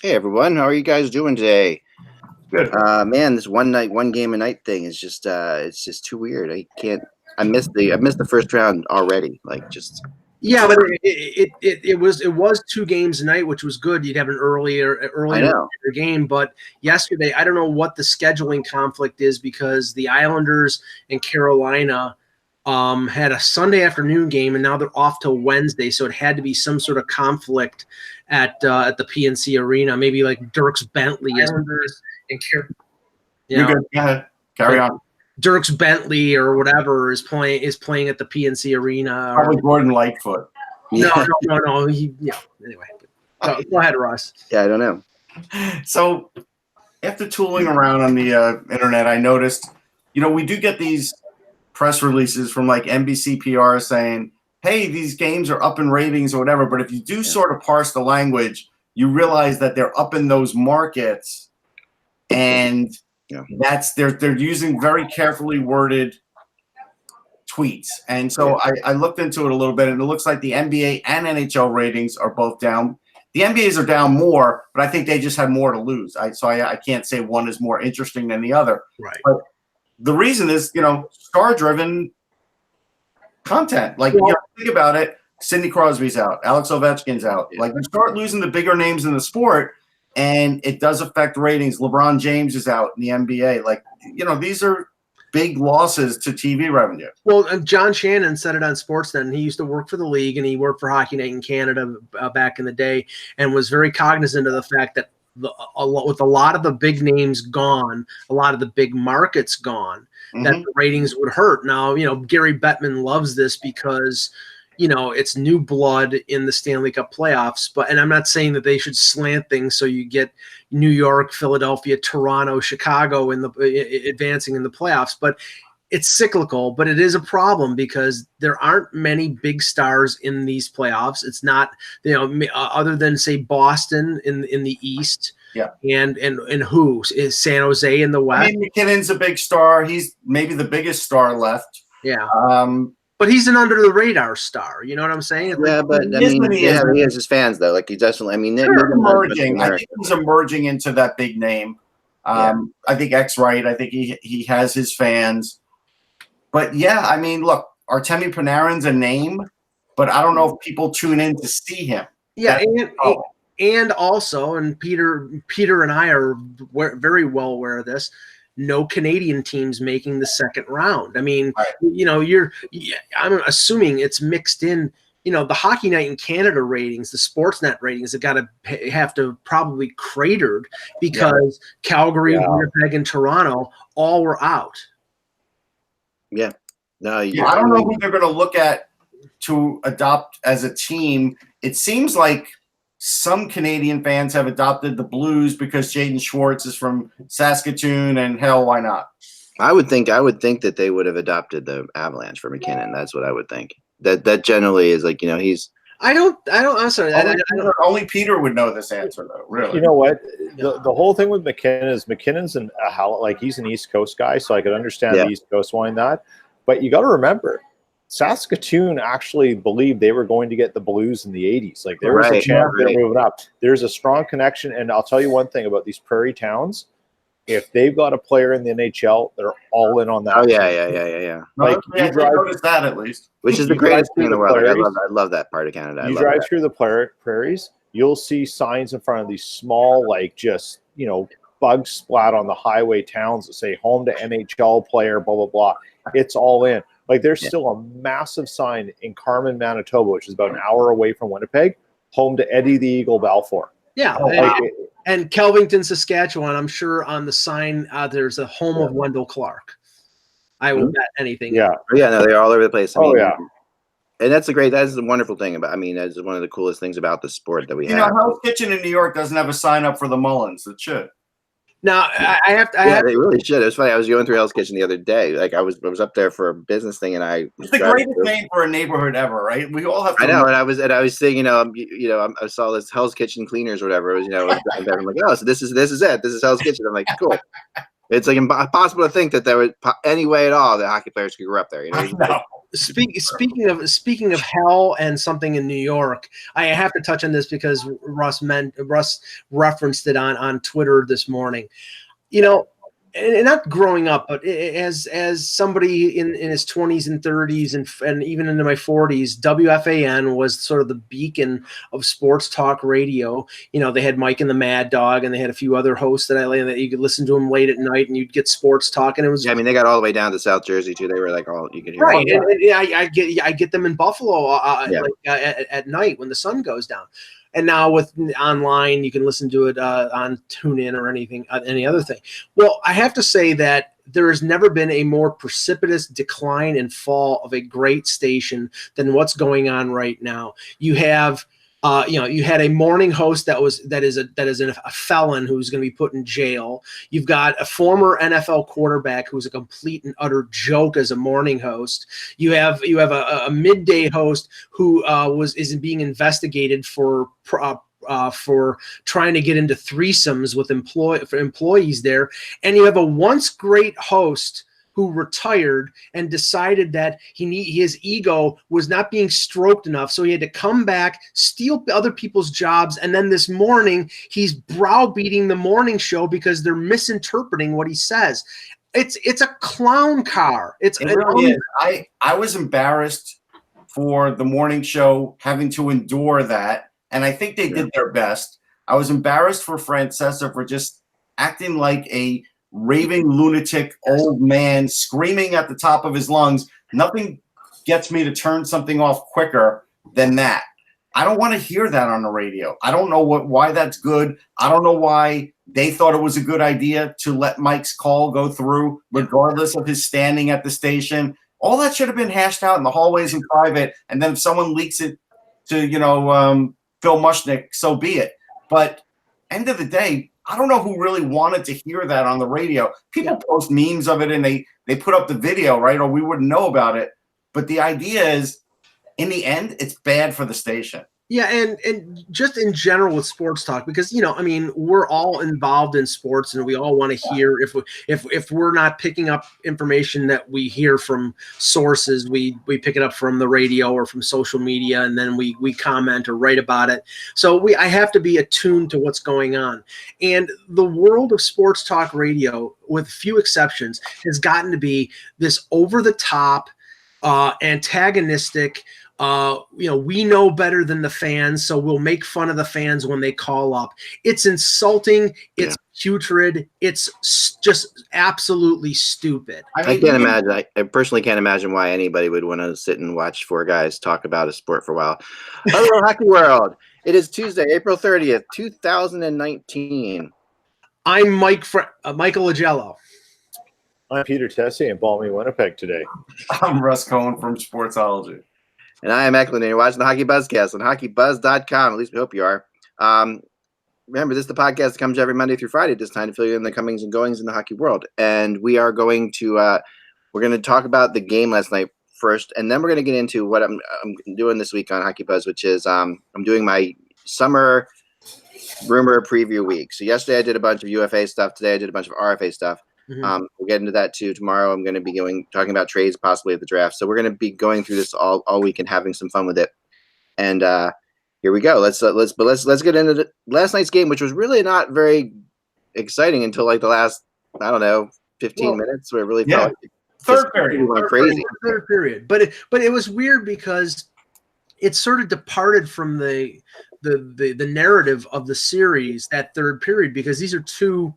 Hey everyone, how are you guys doing today? Good. Man, this one game a night thing is just it's just too weird. I can't. I missed the first round already. Like just Yeah, but it was 2 games a night, which was good. You'd have an I earlier know. game, but yesterday I don't know what the scheduling conflict is because the Islanders and Carolina had a Sunday afternoon game, and now they're off till Wednesday, so it had to be some sort of conflict at the PNC Arena. Maybe like Dirks Bentley is Islanders and Car- you You're know, good. Go ahead. Carry on. Dirks Bentley or whatever is playing at the PNC Arena. Probably Gordon Lightfoot. No, Yeah, no. Anyway, go ahead, Russ. yeah, I don't know. So after tooling around on the internet, I noticed, we do get these press releases from like NBC PR saying, hey, these games are up in ratings or whatever. But if you do sort of parse the language, you realize that they're up in those markets, and that's they're using very carefully worded tweets. And so I looked into it a little bit, and it looks like the NBA and NHL ratings are both down. The NBA's are down more, but I think they just have more to lose. I can't say one is more interesting than the other. Right. But the reason is, star-driven content. Like, think about it. Sidney Crosby's out. Alex Ovechkin's out. Yeah. Like, you start losing the bigger names in the sport, and it does affect ratings. LeBron James is out in the NBA. Like, these are big losses to TV revenue. Well, John Shannon said it on Sportsnet, and he used to work for the league, and he worked for Hockey Night in Canada back in the day, and was very cognizant of the fact that with a lot of the big names gone, a lot of the big markets gone, that the ratings would hurt. Now, Gary Bettman loves this because it's new blood in the Stanley Cup playoffs. And I'm not saying that they should slant things so you get New York, Philadelphia, Toronto, Chicago advancing in the playoffs, but it's cyclical. But it is a problem because there aren't many big stars in these playoffs. It's not, other than say Boston in the East. Yeah. And who is San Jose in the West? I mean, McKinnon's a big star. He's maybe the biggest star left. Yeah. But he's an under the radar star. You know what I'm saying? Yeah, but I mean, he has his fans though. Like he definitely. I mean, they're emerging. I think he's emerging into that big name. I think X right. I think he has his fans. But yeah, I mean, look, Artemi Panarin's a name, but I don't know if people tune in to see him. Yeah, and also, and Peter and I are very well aware of this. No Canadian teams making the second round. I mean, I'm assuming it's mixed in. The Hockey Night in Canada ratings, the Sportsnet ratings have to probably cratered because Calgary, Winnipeg, and Toronto all were out. Yeah. No, I don't know who they're going to look at to adopt as a team. It seems like some Canadian fans have adopted the Blues because Jaden Schwartz is from Saskatoon, and hell, why not? I would think that they would have adopted the Avalanche for McKinnon. That's what I would think. That generally is like, he's. I'm sorry. Only Peter would know this answer, though. Really. You know what? The whole thing with McKinnon is McKinnon's he's an East Coast guy, so I could understand the East Coast wanting that. But you got to remember, Saskatoon actually believed they were going to get the Blues in the 80s. Like there was a chance they're moving up. There's a strong connection, and I'll tell you one thing about these prairie towns. If they've got a player in the NHL, they're all in on that. Oh yeah. Like you notice that at least. Which is the greatest thing in the world. I love that part of Canada. You drive through the prairies, you'll see signs in front of these small, bug splat on the highway towns that say home to NHL player, blah, blah, blah. It's all in. Like there's still a massive sign in Carmen, Manitoba, which is about an hour away from Winnipeg, home to Eddie the Eagle Balfour. Yeah. And Kelvington, Saskatchewan, I'm sure on the sign there's a home of Wendell Clark. I would bet anything. Yeah. Yeah, no, they're all over the place. I mean, yeah. And that's the wonderful thing about, that's one of the coolest things about the sport that we have. Hell's Kitchen in New York doesn't have a sign up for the Mullins. It should. Now, they really should. It was funny. I was going through Hell's Kitchen the other day. Like I was up there for a business thing, and it's the greatest name for a neighborhood ever, right? We all have. I know, and I was saying, I saw this Hell's Kitchen Cleaners or whatever. It was, I'm like, oh, so this is it. This is Hell's Kitchen. I'm like, cool. It's like impossible to think that there was any way at all that hockey players could grow up there. I know. speaking of hell and something in New York, I have to touch on this because Russ referenced it on Twitter this morning. You know, and not growing up, but as somebody in his 20s and 30s and even into my 40s, WFAN was sort of the beacon of sports talk radio. You know, they had Mike and the Mad Dog, and they had a few other hosts that you could listen to them late at night, and you'd get sports talk. And it was, yeah, I mean, they got all the way down to South Jersey too. They were like all you could hear. Right, and I get them in Buffalo at night when the sun goes down. And now with online, you can listen to it on TuneIn or any other thing. Well, I have to say that there has never been a more precipitous decline and fall of a great station than what's going on right now. You have, you had a morning host that is a felon who's going to be put in jail. You've got a former NFL quarterback who's a complete and utter joke as a morning host. You have a midday host who is being investigated for trying to get into threesomes with employees there, and you have a once great host who retired and decided that his ego was not being stroked enough, so he had to come back, steal other people's jobs, and then this morning he's browbeating the morning show because they're misinterpreting what he says. It's a clown car. It really is. I was embarrassed for the morning show having to endure that, and I think they did their best. I was embarrassed for Francesa for just acting like a raving lunatic old man screaming at the top of his lungs. Nothing gets me to turn something off quicker than that. I don't want to hear that on the radio. I don't know why that's good. I don't know why they thought it was a good idea to let Mike's call go through, regardless of his standing at the station. All that should have been hashed out in the hallways in private, and then if someone leaks it to, Phil Mushnick, so be it. But end of the day, I don't know who really wanted to hear that on the radio. People post memes of it and they put up the video, right? Or we wouldn't know about it. But the idea is, in the end, it's bad for the station. Yeah, and just in general with sports talk, because we're all involved in sports, and we all want to hear if we're not picking up information that we hear from sources, we pick it up from the radio or from social media, and then we comment or write about it. So I have to be attuned to what's going on, and the world of sports talk radio, with few exceptions, has gotten to be this over the top, antagonistic. We know better than the fans, so we'll make fun of the fans when they call up. It's insulting. It's putrid. It's just absolutely stupid. I can't imagine. I personally can't imagine why anybody would want to sit and watch four guys talk about a sport for a while. Hello, Hockey World. It is Tuesday, April 30th, 2019. I'm Michael Agello. I'm Peter Tessie in Balmy, Winnipeg today. I'm Russ Cohen from Sportsology. And I am Eklund, and you're watching the HockeyBuzzcast on HockeyBuzz.com. At least we hope you are. Remember, this is the podcast that comes every Monday through Friday at this time to fill you in the comings and goings in the hockey world. And we are going to talk about the game last night first, and then we're going to get into what I'm doing this week on HockeyBuzz, which is I'm doing my summer rumor preview week. So yesterday I did a bunch of UFA stuff. Today I did a bunch of RFA stuff. Mm-hmm. We'll get into that too tomorrow. I'm going to be talking about trades possibly at the draft. So we're going to be going through this all week and having some fun with it. And here we go. Let's get into last night's game, which was really not very exciting until like the last 15 minutes, where it really felt like third period went crazy. Third period, but it was weird because it sort of departed from the narrative of the series, that third period, because these are two,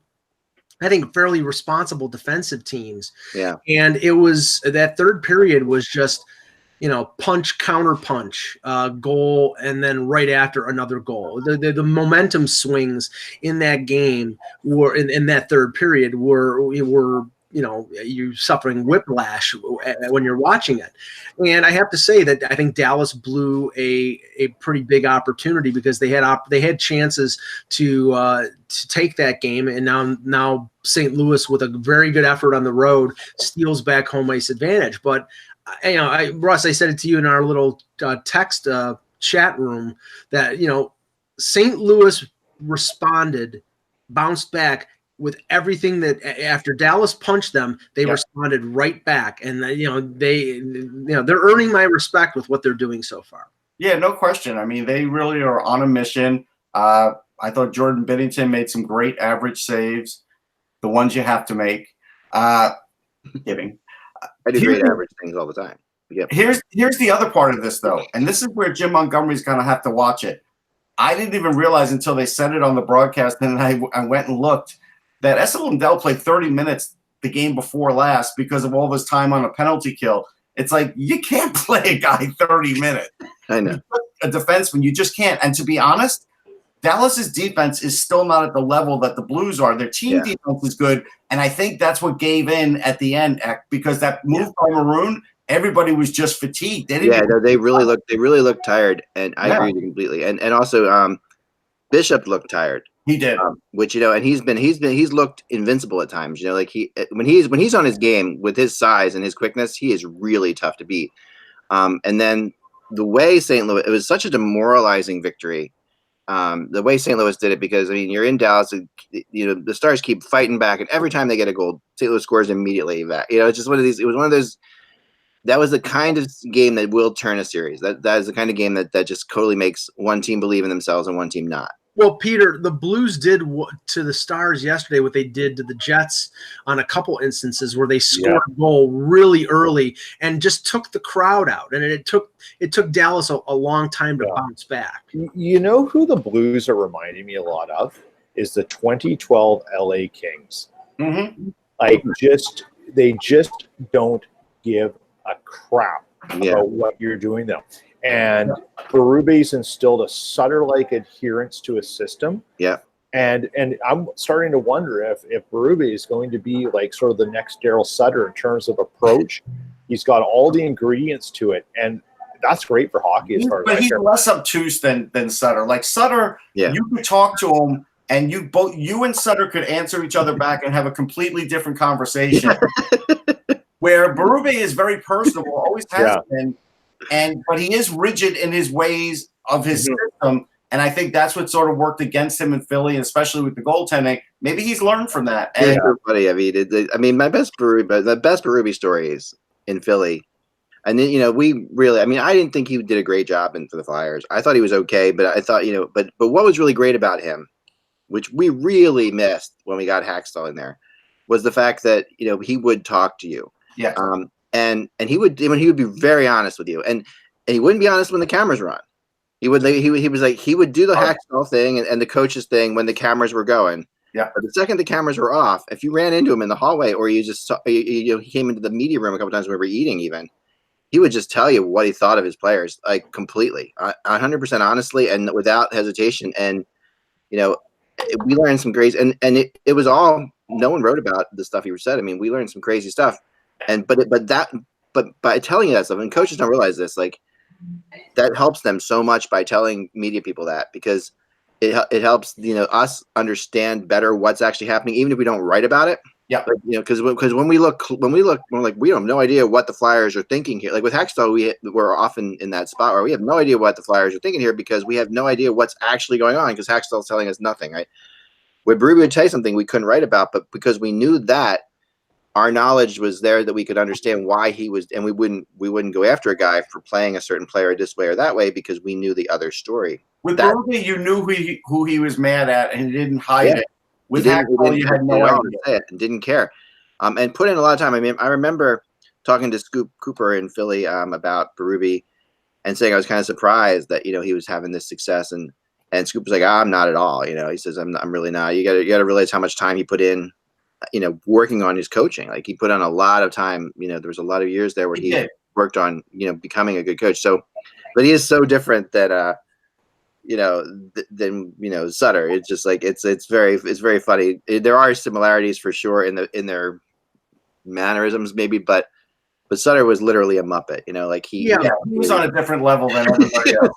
I think, fairly responsible defensive teams. Yeah. And it was, that third period was just, punch, counter punch, goal, and then right after another goal. The momentum swings in that game were in that third period were you're suffering whiplash when you're watching it. And I have to say that I think Dallas blew a pretty big opportunity, because they had chances to take that game, and now St. Louis, with a very good effort on the road, steals back home ice advantage. But Russ, I said it to you in our little text chat room that St. Louis responded, bounced back with everything that after Dallas punched them, they responded right back, and they're earning my respect with what they're doing so far. Yeah, no question. I mean, they really are on a mission. I thought Jordan Binnington made some great average saves, the ones you have to make. Kidding. I do great average things all the time. Yep. Here's the other part of this, though, and this is where Jim Montgomery's going to have to watch it. I didn't even realize until they said it on the broadcast, and I went and looked, that Esa Lindell played 30 minutes the game before last because of all this time on a penalty kill. It's like, you can't play a guy 30 minutes. I know. A defenseman, you just can't. And to be honest, Dallas's defense is still not at the level that the Blues are. Their team defense is good, and I think that's what gave in at the end, because that move by Maroon, everybody was just fatigued. They really looked tired, and I agree completely. And also, Bishop looked tired. He did, which and he's looked invincible at times. Like when he's on his game with his size and his quickness, he is really tough to beat. And then the way St. Louis, it was such a demoralizing victory. The way St. Louis did it, because I mean, you're in Dallas, the Stars keep fighting back, and every time they get a goal, St. Louis scores immediately back. It's just one of these. It was one of those. That was the kind of game that will turn a series. That is the kind of game that just totally makes one team believe in themselves and one team not. Well, Peter, the Blues did to the Stars yesterday what they did to the Jets on a couple instances where they scored a goal really early and just took the crowd out. And it took Dallas a long time to bounce back. You know who the Blues are reminding me a lot of is the 2012 LA Kings. Mm-hmm. They just don't give a crap about what you're doing though. And Berube's instilled a Sutter-like adherence to his system. Yeah. And I'm starting to wonder if Berube is going to be like sort of the next Daryl Sutter in terms of approach. He's got all the ingredients to it, and that's great for hockey as far as I care. But he's less obtuse than Sutter. Like Sutter, you could talk to him, and you and Sutter could answer each other back and have a completely different conversation. Where Berube is very personable, always has been. But he is rigid in his ways of his system, and I think that's what sort of worked against him in Philly, and especially with the goaltending. Maybe he's learned from that. And funny. I mean, the best Berube stories in Philly, and then we really. I mean, I didn't think he did a great job for the Flyers. I thought he was okay, but I thought but what was really great about him, which we really missed when we got Hackstall in there, was the fact that he would talk to you. Yeah. And he would be very honest with you, and he wouldn't be honest when the cameras were on. He would do the Hackstall thing and the coaches thing when the cameras were going. Yeah. But the second the cameras were off, if you ran into him in the hallway or you just saw, he came into the media room a couple times when we were eating, even he would just tell you what he thought of his players, like completely, 100% honestly and without hesitation. And we learned some great, and it was all, no one wrote about the stuff he said. I mean, we learned some crazy stuff. But by telling you that stuff, and coaches don't realize this, like that helps them so much by telling media people that, because it helps us understand better what's actually happening, even if we don't write about it. Yeah, because when we look, we're like, we have no idea what the Flyers are thinking here. Like with Hextall, we're often in that spot where we have no idea what the Flyers are thinking here because we have no idea what's actually going on because Hextall's telling us nothing. Right? Where Berube would tell you something we couldn't write about, but because we knew that. Our knowledge was there that we could understand why he was, and we wouldn't go after a guy for playing a certain player this way or that way because we knew the other story. With Berube, you knew who he was mad at, and he didn't hide it. With Hackstall, you had no idea and didn't care, and put in a lot of time. I mean, I remember talking to Scoop Cooper in Philly about Berube, and saying I was kind of surprised that he was having this success, and Scoop was like, I'm not at all. He says I'm really not. You got to realize how much time he put in. Working on his coaching, like he put on a lot of time. There was a lot of years there where he worked on, becoming a good coach. So, but he is so different that, than Sutter. It's just like it's very funny. There are similarities for sure in their mannerisms, maybe, but Sutter was literally a Muppet. He was on a different level than everybody else.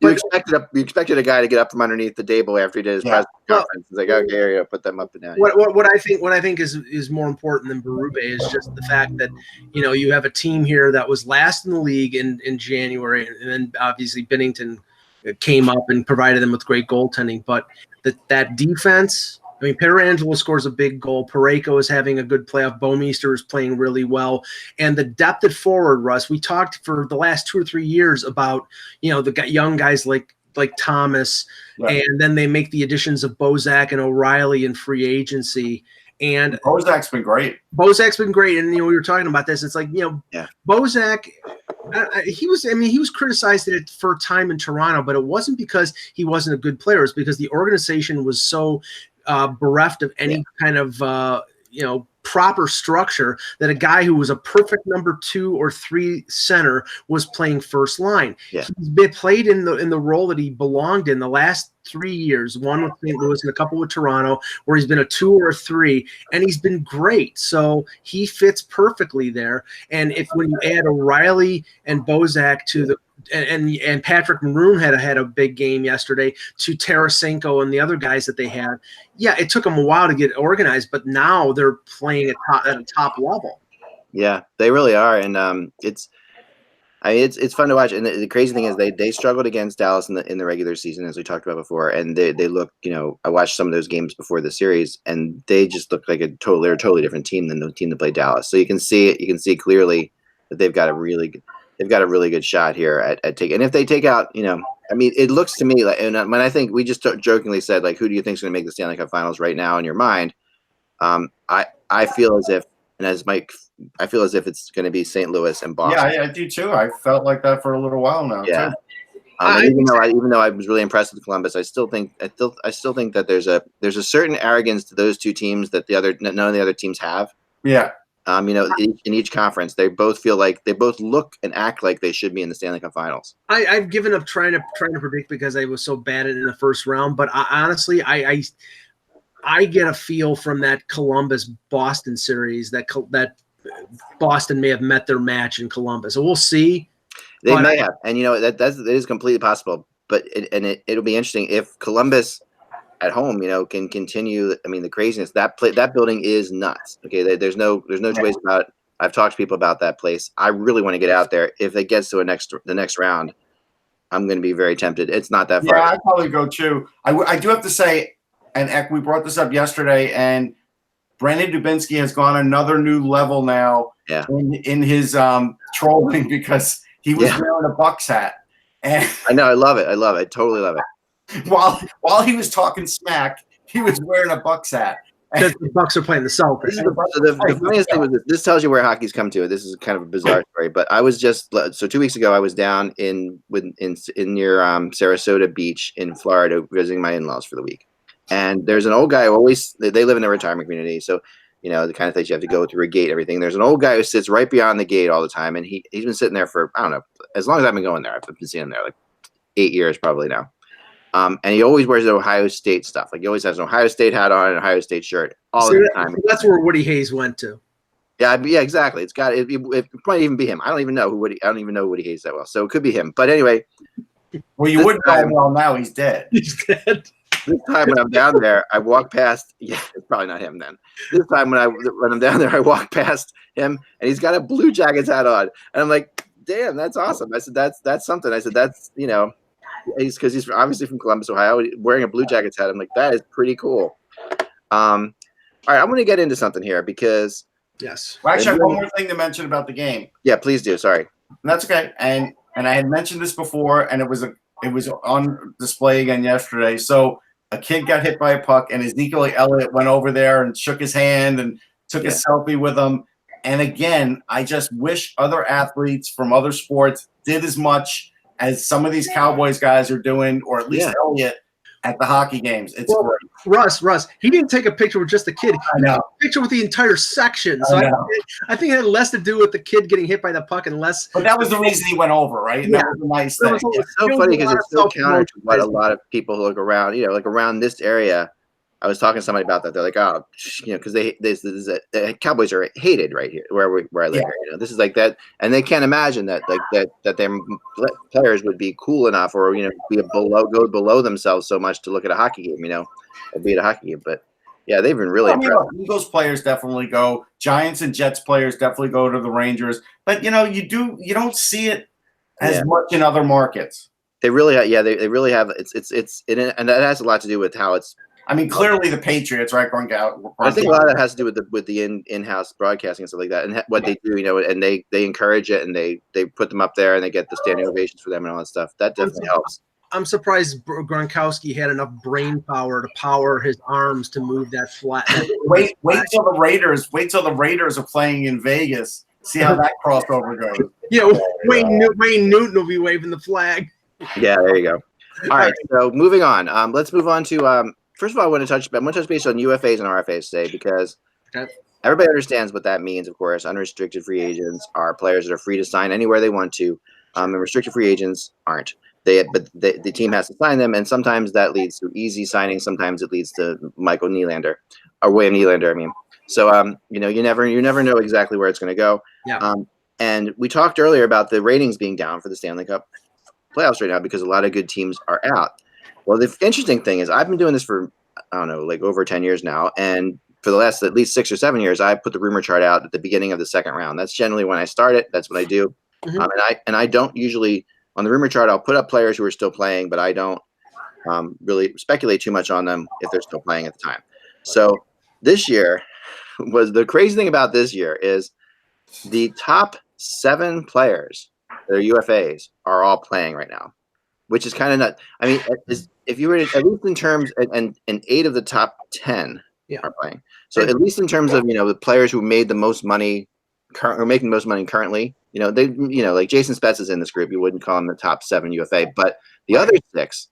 You expected a guy to get up from underneath the table after he did his press conference. It's like, okay, here you go, put them up and down. What I think is more important than Berube is just the fact that you have a team here that was last in the league in January, and then obviously Binnington came up and provided them with great goaltending. But that defense I mean, Petrangelo scores a big goal. Parayko is having a good playoff. Bouwmeester is playing really well. And the depth at forward, Russ, we talked for the last 2 or 3 years about, the young guys like Thomas, and then they make the additions of Bozak and O'Reilly in free agency. And Bozak's been great. And we were talking about this. It's like, Bozak, he was criticized for time in Toronto, but it wasn't because he wasn't a good player. It's because the organization was so bereft of any kind of proper structure that a guy who was a perfect number 2 or 3 center was playing first line. Yeah. He's been played in the role that he belonged in the last 3 years, one with St. Louis and a couple with Toronto, where he's been a 2 or a 3, and he's been great. So he fits perfectly there. And when you add O'Reilly and Bozak to the and Patrick Maroon had a big game yesterday, to Tarasenko and the other guys that they had. Yeah, it took them a while to get organized, but now they're playing at a top level. Yeah, they really are, and it's fun to watch. And the crazy thing is they struggled against Dallas in the regular season, as we talked about before, and they look. I watched some of those games before the series, and they just look like they're a totally different team than the team that played Dallas. So you can see it. You can see clearly that they've got a really good shot here at taking. And if they take out, it looks to me like, and when I think we just jokingly said, like, who do you think is going to make the Stanley Cup Finals right now in your mind? I feel as if, and as Mike, I feel as if it's going to be St. Louis and Boston. Yeah, I do too. I felt like that for a little while now. Yeah. Too. Even though I was really impressed with Columbus, I still think that there's a certain arrogance to those two teams that none of the other teams have. Yeah. In each conference, they both feel like they both look and act like they should be in the Stanley Cup Finals. I've given up trying to predict because I was so bad at it in the first round. But honestly, I get a feel from that Columbus-Boston series that Boston may have met their match in Columbus. So we'll see. They may have, and that is completely possible. But it'll be interesting if Columbus at home, can continue. I mean, the craziness that building is nuts. Okay, there's no two ways about it. I've talked to people about that place. I really want to get out there. If it gets to the next round, I'm going to be very tempted. It's not that far. Yeah, I'd probably go too. I do have to say, and Eck, we brought this up yesterday, and Brandon Dubinsky has gone another new level now in his trolling because he was wearing a Bucks hat. And I know, I love it. I totally love it. While he was talking smack, he was wearing a Bucks hat. Because the Bucks are playing the Celtics. The funniest thing was this tells you where hockey's come to. This is kind of a bizarre story, but I was just 2 weeks ago. I was down in near Sarasota Beach in Florida visiting my in-laws for the week, and there's an old guy who they live in a retirement community, so the kind of things you have to go through a gate, everything. There's an old guy who sits right beyond the gate all the time, and he's been sitting there for, I don't know, as long as I've been going there. I've been seeing him there like 8 years probably now. And he always wears the Ohio State stuff. Like he always has an Ohio State hat on and an Ohio State shirt all the time. That's where Woody Hayes went to. Yeah, exactly. It might even be him. I don't even know who Woody Hayes that well. So it could be him. But anyway. Well, you wouldn't know him well now. He's dead. He's dead. This time when I'm down there, I walk past. Yeah, it's probably not him then. This time when I'm down there, I walk past him, and he's got a Blue Jackets hat on, and I'm like, "Damn, that's awesome!" I said, "That's something." I said, "That's he's obviously from Columbus, Ohio, wearing a Blue Jackets hat." I'm like, "That is pretty cool." All right, I'm going to get into something here because yes. Well, actually, I have one more thing to mention about the game. Yeah, please do. Sorry. That's okay. And I had mentioned this before, and it was on display again yesterday. So a kid got hit by a puck, and Ezekiel Elliott went over there and shook his hand and took a selfie with him. And again, I just wish other athletes from other sports did as much as some of these Cowboys guys are doing, or at least Elliott at the hockey games. It's great. Russ, he didn't take a picture with just the kid. He took a picture with the entire section. So I think it had less to do with the kid getting hit by the puck and less. But that was the reason he went over, right? And that was a nice thing. It's so funny because it's so counter to what a lot of people who look around, like around this area. I was talking to somebody about that. They're like, oh, because the Cowboys are hated right here where I live here. This is like that, and they can't imagine that their players would be cool enough or go below themselves so much to look at a hockey game, or be at a hockey game. But yeah, they've been really impressive. Eagles players definitely go. Giants and Jets players definitely go to the Rangers. But you don't see it as much in other markets. They really have. Yeah, they really have. And that has a lot to do with how it's I mean, clearly the Patriots, right? I think a lot of that has to do with the in-house broadcasting and stuff like that, and what they do, and they encourage it, and they put them up there, and they get the standing ovations for them and all that stuff. That definitely helps. I'm surprised Gronkowski had enough brain power to power his arms to move that flat. Wait till the Raiders are playing in Vegas. See how that crossover goes. Yeah, Wayne Newton will be waving the flag. Yeah, there you go. All right, so moving on. Let's move on to first of all, I want to touch base on UFAs and RFAs today because everybody understands what that means. Of course, unrestricted free agents are players that are free to sign anywhere they want to, and restricted free agents aren't. But the team has to sign them, and sometimes that leads to easy signing. Sometimes it leads to William Nylander. I mean, so you never know exactly where it's going to go. Yeah. And we talked earlier about the ratings being down for the Stanley Cup playoffs right now because a lot of good teams are out. Well, the interesting thing is I've been doing this for like over 10 years now, and for the last at least 6 or 7 years, I put the rumor chart out at the beginning of the second round. That's generally when I start it. That's what I do. Mm-hmm. And I don't usually. On the rumor chart, I'll put up players who are still playing, but I don't really speculate too much on them if they're still playing at the time. So this year was the crazy thing about this year is the top 7 players that are UFAs are all playing right now, which is kind of nuts. I mean, if you were at least in terms, and 8 of the top 10 are playing. So at least in terms of the players who made the most money, are making the most money currently. Like Jason Spetz is in this group. You wouldn't call him the top 7 UFA, but the other 6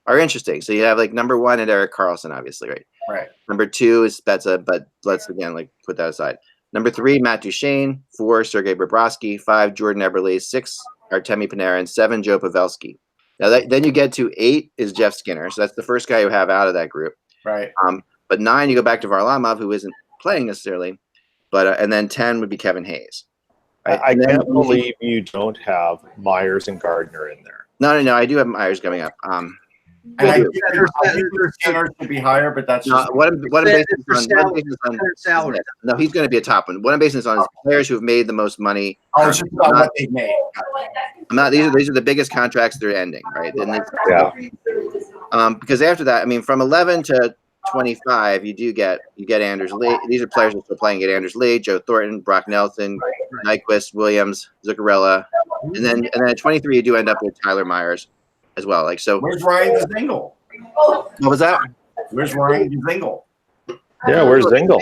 are interesting. So you have like number 1 and Erik Karlsson, obviously, right? Right. Number 2 is Spezza, but let's again put that aside. Number 3, Matt Duchene. 4, Sergei Bobrovsky. 5, Jordan Eberle. 6, Artemi Panarin. 7, Joe Pavelski. Now then you get to 8 is Jeff Skinner. So that's the first guy you have out of that group. Right. But 9 you go back to Varlamov, who isn't playing necessarily, but and then 10 would be Kevin Hayes. Right? I can't believe you don't have Myers and Gardner in there. No. I do have Myers coming up. And I think Skinner should be higher, but that's just what I'm basing on salary. No, he's going to be a top one. What I'm basing this on is players who have made the most money. Oh, it's just about what they've made. These are the biggest contracts they're ending, right? Because after that, I mean, from 11 to 25, you get Anders Lee. These are players who are still playing. You get Anders Lee, Joe Thornton, Brock Nelson, Nyquist, Williams, Zuccarello, and then at 23 you do end up with Tyler Myers as well. Like so. Where's Ryan Dzingel? What was that? Where's Ryan Dzingel? Yeah, where's Dzingel?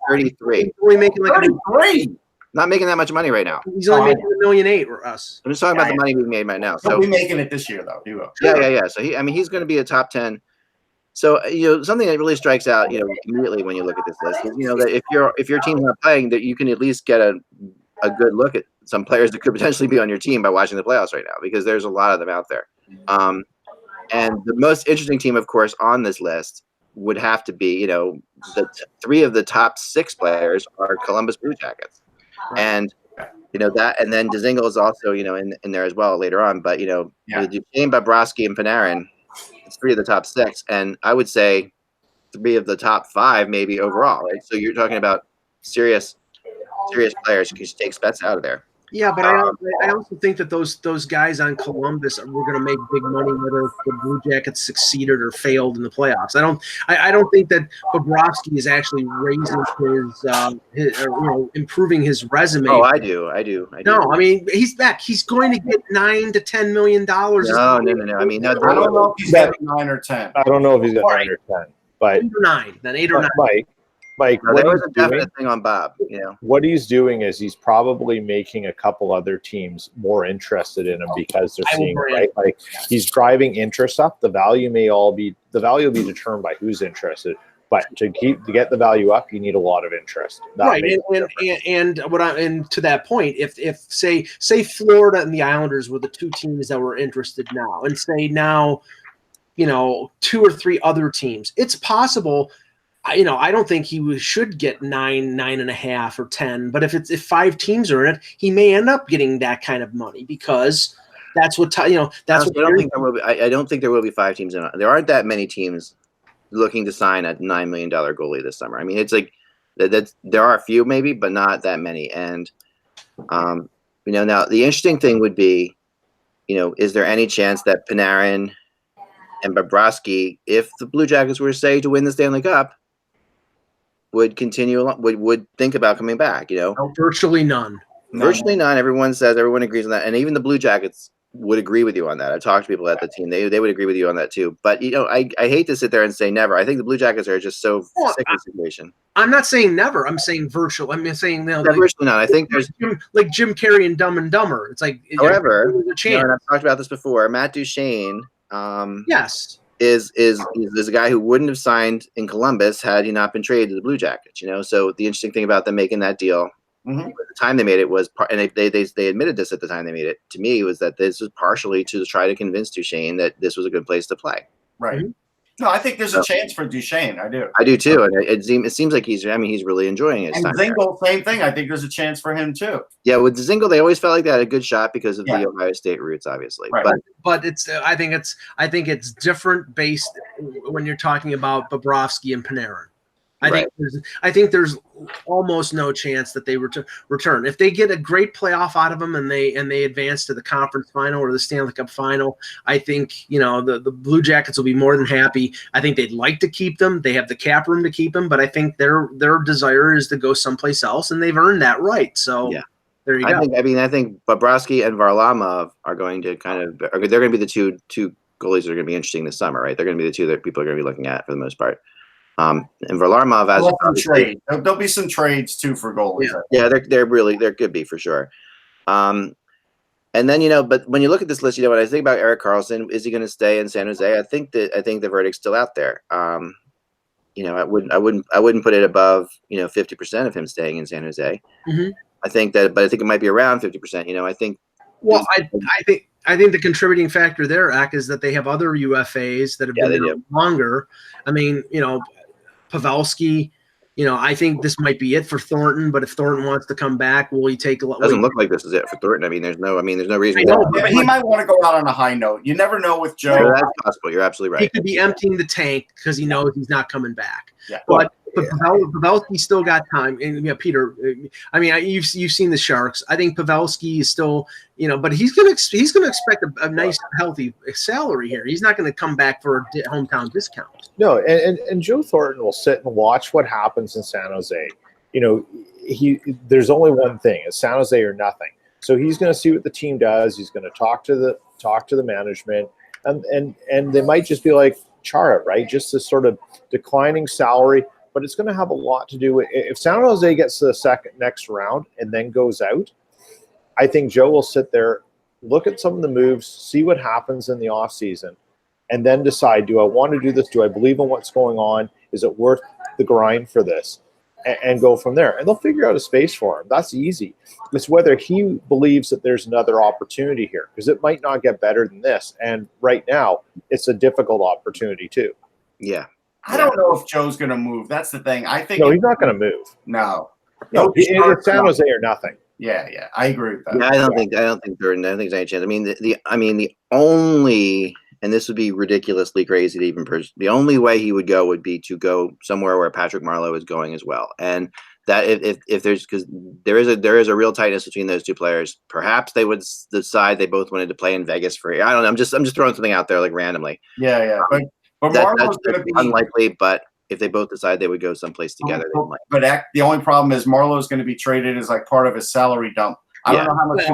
33. Only making like 33. Not making that much money right now. He's only making $1.8 million for us. I'm just talking about the money we've made right now. So we're making it this year, though. He will. Yeah. So he's going to be a top 10. So something that really strikes out immediately when you look at this list is that if your team's not playing, that you can at least get a good look at some players that could potentially be on your team by watching the playoffs right now, because there's a lot of them out there. And the most interesting team, of course, on this list would have to be the 3 of the top 6 players are Columbus Blue Jackets, and that, and then Dzingel is also in there as well later on. But with Duchene, Bobrovsky, and Panarin, it's 3 of the top 6, and I would say 3 of the top 5 maybe overall, right? So you're talking about serious players who can take Spets out of there. Yeah, but I also think that those guys on Columbus were going to make big money whether the Blue Jackets succeeded or failed in the playoffs. I don't think that Bobrovsky is actually raising his improving his resume. Oh, I do. No, I mean he's back. He's going to get $9 to $10 million. No. I mean, I don't know if he's getting 9 or 10. I don't know if he's got 9 or 10, but 8 or 9. Then 8 or 9. Mike, there was a definite thing on Bob. What he's doing is he's probably making a couple other teams more interested in him because they're seeing right. Like he's driving interest up. The value will be determined by who's interested. But to get the value up, you need a lot of interest. Right, and to that point, if say Florida and the Islanders were the 2 teams that were interested now, and say now, 2 or 3 other teams, it's possible. I don't think he should get 9, 9.5, or 10. But if 5 teams are in it, he may end up getting that kind of money because that's what that's. I don't think there will be 5 teams in it. There aren't that many teams looking to sign a $9 million goalie this summer. I mean, it's like there are a few maybe, but not that many. And now the interesting thing would be, is there any chance that Panarin And Bobrovsky, if the Blue Jackets were say to win the Stanley Cup, would continue would think about coming back. Virtually none. Virtually none. Everyone agrees on that, and even the Blue Jackets would agree with you on that. I talked to people at the team; they would agree with you on that too. But I hate to sit there and say never. I think the Blue Jackets are just so sick of the situation. I'm not saying never. I'm saying virtual. I'm saying virtually not. I think there's like Jim Carrey and Dumb and Dumber. It's like, however, and I've talked about this before. Matt Duchene, yes, is a guy who wouldn't have signed in Columbus had he not been traded to the Blue Jackets. So the interesting thing about them making that deal. Mm-hmm. At the time they made it was, and they admitted this at the time they made it to me, was that this was partially to try to convince Duchene that this was a good place to play. Right. Mm-hmm. No, I think there's a chance for Duchene. I do too, and it seems like he's really enjoying it. And Zingle, same thing. I think there's a chance for him too. Yeah, with Zingle, they always felt like they had a good shot because of the Ohio State roots, obviously. Right. But it's I think it's different based when you're talking about Bobrovsky and Panarin. I think there's almost no chance that they were to return. If they get a great playoff out of them and they advance to the conference final or the Stanley Cup final, I think the Blue Jackets will be more than happy. I think they'd like to keep them. They have the cap room to keep them, but I think their desire is to go someplace else, and they've earned that right. So there you go. I think Bobrovsky and Varlamov are going to they're going to be the two goalies that are going to be interesting this summer, right? They're going to be the two that people are going to be looking at for the most part. And Varlamov there'll be some trades too for goalies. Yeah, there could be for sure. And then but when you look at this list, when I think about Erik Karlsson, is he going to stay in San Jose? I think the verdict's still out there. I wouldn't put it above 50% of him staying in San Jose. Mm-hmm. I think it might be around 50%. I think. Well, I think the contributing factor there, Ak, is that they have other UFAs that have been there longer. I mean, Pavelski, I think this might be it for Thornton, but if Thornton wants to come back, will he take a lot? Doesn't look like this is it for Thornton. I mean, there's no reason. But he might want to go out on a high note. You never know with Joe. Yeah, that's possible. You're absolutely right. He could be emptying the tank because he knows he's not coming back. Yeah. But Pavelski still got time. And Peter, I mean, you've seen the Sharks. I think Pavelski is still, but he's gonna expect a nice, healthy salary here. He's not going to come back for a hometown discount. No, and Joe Thornton will sit and watch what happens in San Jose. There's only one thing: it's San Jose or nothing. So he's going to see what the team does. He's going to talk to the management, and they might just be like, Chara, right? Just this sort of declining salary. But it's going to have a lot to do with if San Jose gets to the next round and then goes out. I think Joe will sit there, look at some of the moves, see what happens in the offseason, and then decide, do I want to do this? Do I believe in what's going on? Is it worth the grind for this? And go from there. And they'll figure out a space for him. That's easy. It's whether he believes that there's another opportunity here, because it might not get better than this. And right now, it's a difficult opportunity too. Yeah. I don't know if Joe's going to move. That's the thing. I think he's not going to move. No, it's San Jose or nothing. Yeah, I agree with that. Yeah, I don't think there's any chance. I mean, the only, and this would be ridiculously crazy to even the only way he would go would be to go somewhere where Patrick Marleau is going as well, and that if there's because there is a real tightness between those two players. Perhaps they would decide they both wanted to play in Vegas for. I don't know. I'm just throwing something out there like randomly. Yeah. But Marlowe's going to be unlikely. But if they both decide they would go someplace together, they might. But the only problem is Marlowe's going to be traded as like part of his salary dump. I don't know how much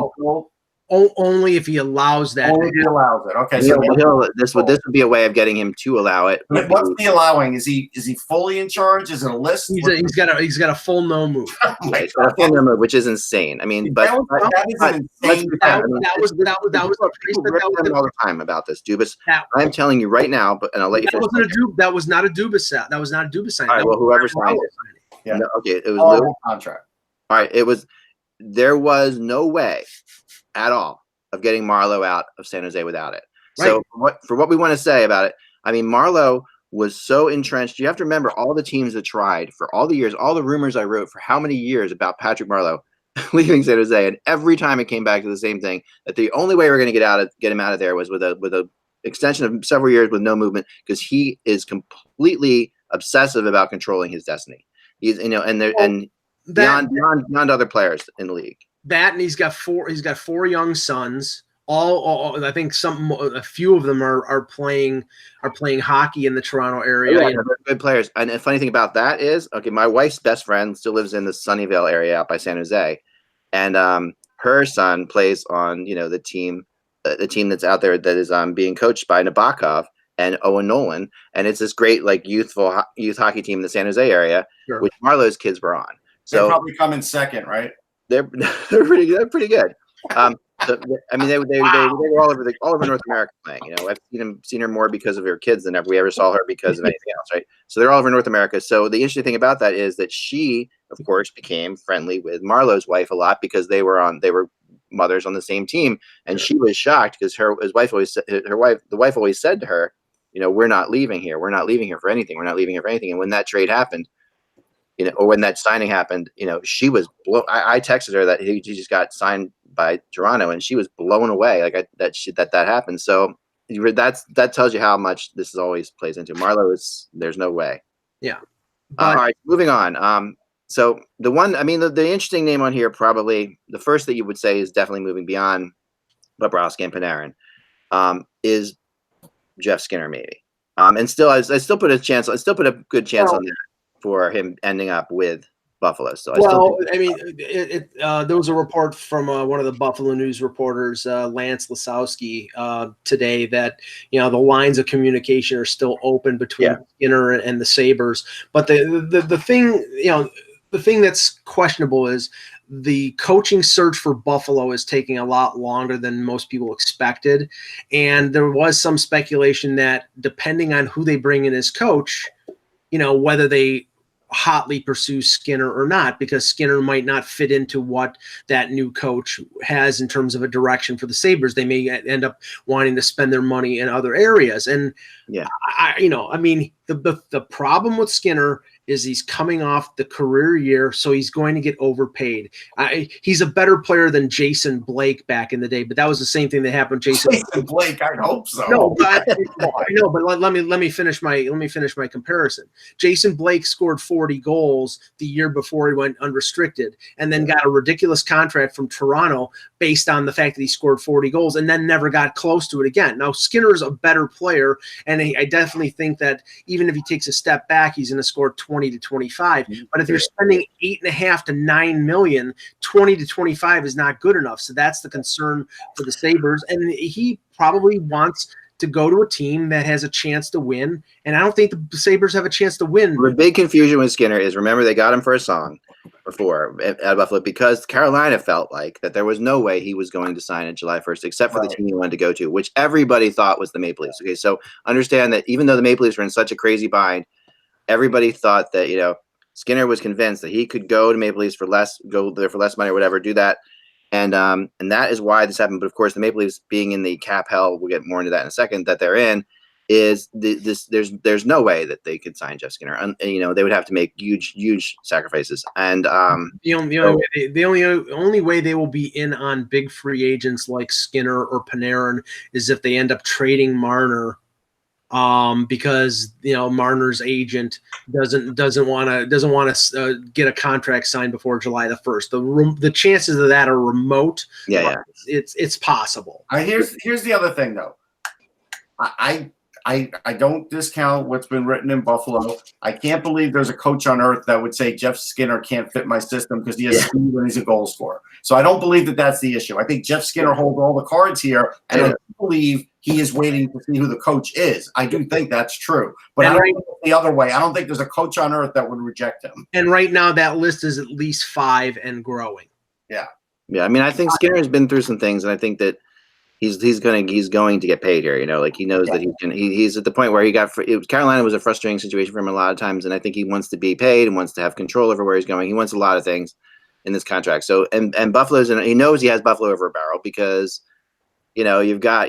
only if he allows that. Only if he allows it. Okay, this would be a way of getting him to allow it. What's the allowing? Is he fully in charge? Is it a list? He's got a full no move. A full no move, which is insane. I mean, but that was all the time about this, Dubas. I'm telling you right now, and I'll let you finish. That was not a Dubas set. That was not a Dubas sign. All right, well, whoever signed it. Yeah. No, okay, it was Lou contract. All right, it was. There was no way at all of getting Marleau out of San Jose without it. Right. So for what we want to say about it, I mean, Marleau was so entrenched. You have to remember all the teams that tried for all the years, all the rumors I wrote for how many years about Patrick Marleau leaving San Jose, and every time it came back to the same thing, that the only way we're going to get him out of there was with a extension of several years with no movement, because he is completely obsessive about controlling his destiny. He's beyond other players in the league. That, and he's got four young sons. all I think a few of them are playing hockey in the Toronto area. Yeah, they're good players. And the funny thing about that is, okay, my wife's best friend still lives in the Sunnyvale area out by San Jose, and her son plays on the team that's out there that is being coached by Nabokov and Owen Nolan, and it's this great like youth hockey team in the San Jose area, Sure. which Marlowe's kids were on. So They're probably coming second, right? They're pretty good. So, I mean, they were all over North America playing. I've seen her more because of her kids than we ever saw her because of anything else, right? So they're all over North America. So the interesting thing about that is that she, of course, became friendly with Marlowe's wife a lot because they were mothers on the same team, and she was shocked because the wife always said to her, we're not leaving here. We're not leaving here for anything. We're not leaving here for anything. And when that trade happened, or when that signing happened, she was I texted her that he just got signed by Toronto, and she was blown away that happened. So that tells you how much this always plays into. Marlowe there's no way. Yeah. All right, moving on. So the one, I mean, the interesting name on here, probably the first that you would say is definitely moving beyond Bobrovsky and Panarin, is Jeff Skinner, maybe. And still, I still put a good chance on that for him ending up with Buffalo. So there was a report from one of the Buffalo News reporters, Lance Lasowski, today that the lines of communication are still open between Skinner and the Sabres. But the thing that's questionable is the coaching search for Buffalo is taking a lot longer than most people expected, and there was some speculation that depending on who they bring in as coach, whether they hotly pursue Skinner or not, because Skinner might not fit into what that new coach has in terms of a direction for the Sabres. They may end up wanting to spend their money in other areas. And the problem with Skinner is he's coming off the career year, so he's going to get overpaid. He's a better player than Jason Blake back in the day, but that was the same thing that happened. Jason Blake, I hope so. No, but I know, but let me finish my comparison. Jason Blake scored 40 goals the year before he went unrestricted, and then got a ridiculous contract from Toronto based on the fact that he scored 40 goals, and then never got close to it again. Now Skinner is a better player, and I definitely think that even if he takes a step back, he's going to score 20 to 25. But if you're spending $8.5 to $9 million, 20 to 25 is not good enough. So that's the concern for the Sabres, and he probably wants to go to a team that has a chance to win. And I don't think the Sabres have a chance to win. The big confusion with Skinner is, remember, they got him for a song before at Buffalo because Carolina felt like that there was no way he was going to sign on July 1st, except for the team he wanted to go to, which everybody thought was the Maple Leafs. Okay, so understand that even though the Maple Leafs were in such a crazy bind, everybody thought that, Skinner was convinced that he could go to Maple Leafs go there for less money or whatever, do that. And that is why this happened. But of course, the Maple Leafs being in the cap hell, we'll get more into that in a second, that they're in, is there's no way that they could sign Jeff Skinner. And they would have to make huge sacrifices. And the only way they will be in on big free agents like Skinner or Panarin is if they end up trading Marner. Because Marner's agent doesn't want to get a contract signed before July the 1st. The chances of that are remote. Yeah. It's possible. Here's the other thing though. I don't discount what's been written in Buffalo. I can't believe there's a coach on earth that would say Jeff Skinner can't fit my system because he has speed and he's a goal scorer. So I don't believe that that's the issue. I think Jeff Skinner holds all the cards here, and I believe he is waiting to see who the coach is. I do think that's true. But I don't think it's the other way. I don't think there's a coach on earth that would reject him. And right now that list is at least 5 and growing. Yeah. Yeah, I mean, I think Skinner has been through some things, and I think that he's going to get paid here. Like he knows that he's at the point where Carolina was a frustrating situation for him a lot of times, and I think he wants to be paid and wants to have control over where he's going. He wants a lot of things in this contract. So and Buffalo's he knows he has Buffalo over a barrel because you've got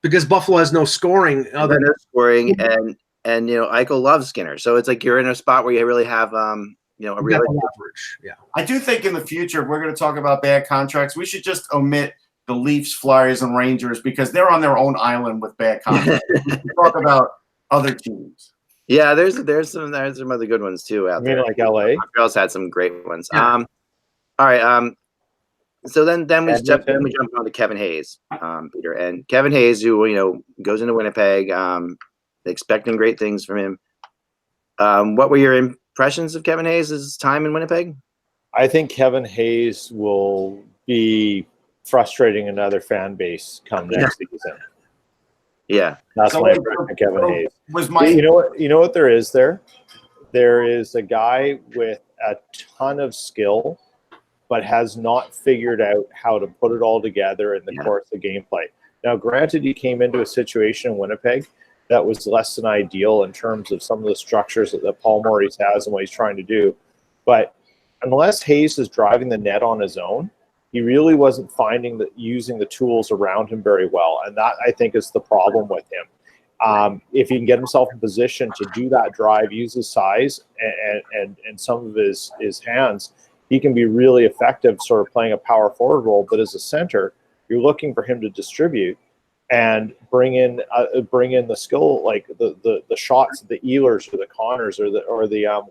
because Buffalo has no scoring and Eichel loves Skinner. So it's like you're in a spot where you really have a real leverage. Yeah. I do think in the future, if we're going to talk about bad contracts, we should just omit the Leafs, Flyers, and Rangers because they're on their own island with bad contracts. Talk about other teams. Yeah, there's some other good ones too out there. Like LA. Montreal's had some great ones. Yeah. All right. So then we jump Edmonton. on to Kevin Hayes, Peter, and Kevin Hayes, who goes into Winnipeg, expecting great things from him. What were your impressions of Kevin Hayes' time in Winnipeg? I think Kevin Hayes will be frustrating another fan base come next season. Yeah, that's So, my impression of Kevin Hayes. Was my You know what there is there? There is a guy with a ton of skill, but has not figured out how to put it all together in the course of gameplay. Now, granted, he came into a situation in Winnipeg that was less than ideal in terms of some of the structures that Paul Maurice has and what he's trying to do. But unless Hayes is driving the net on his own, he really wasn't using the tools around him very well. And that, I think, is the problem with him. If he can get himself in position to do that drive, use his size and some of his hands, he can be really effective sort of playing a power forward role. But as a center, you're looking for him to distribute and bring in the skill, like the shots, the Ehlers or the Connors or the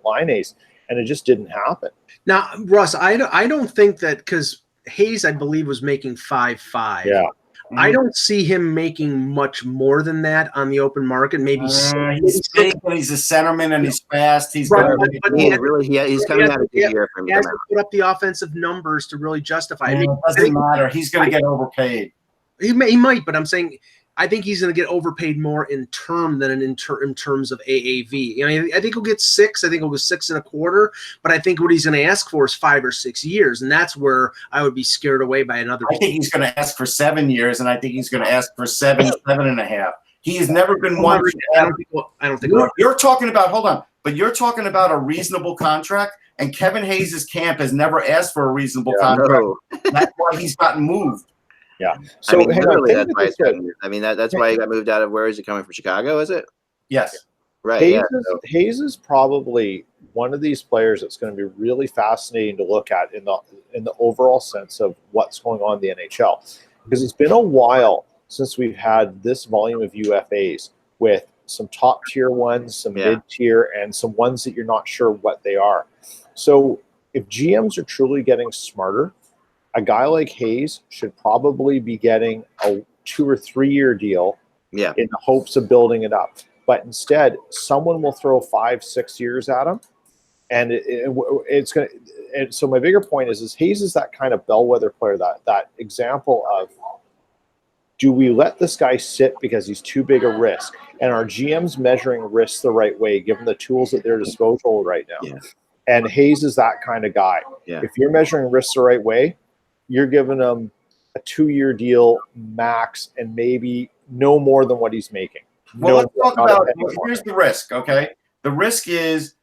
Linays, and it just didn't happen. Now, Russ, I don't think that, because Hayes, I believe, was making 5.5. Yeah. I don't see him making much more than that on the open market. Maybe he's big, but he's a centerman and he's fast. He's Right, he's coming out of a good year for him. He has to put up the offensive numbers to really justify it. It doesn't matter. He's going to get overpaid. He might, but I'm saying I think he's going to get overpaid more in term than in terms of AAV. I think he'll get 6. I think he'll go 6.25. But I think what he's going to ask for is 5 or 6 years, and that's where I would be scared away by another. I think he's going to ask for 7 years, and I think he's going to ask for 7.5. He has never been one. I don't think you're talking about. Hold on, but you're talking about a reasonable contract, and Kevin Hayes' camp has never asked for a reasonable contract. No. That's why he's gotten moved. Yeah. So literally, that's why that's why he got moved out of. Where is he coming from? Chicago? Is it? Yes. Right. Hayes is probably one of these players that's going to be really fascinating to look at in the overall sense of what's going on in the NHL, because it's been a while since we've had this volume of UFAs with some top tier ones, some mid tier, and some ones that you're not sure what they are. So if GMs are truly getting smarter, a guy like Hayes should probably be getting a 2 or 3 year deal in the hopes of building it up. But instead, someone will throw 5, 6 years at him. And it's going to. And so my bigger point is Hayes is that kind of bellwether player, that example of, do we let this guy sit because he's too big a risk? And are GMs measuring risks the right way, given the tools at their disposal right now? Yeah. And Hayes is that kind of guy. Yeah. If you're measuring risks the right way, you're giving him a 2 year deal max and maybe no more than what he's making. Well, let's talk about, here's the risk, okay? The risk is,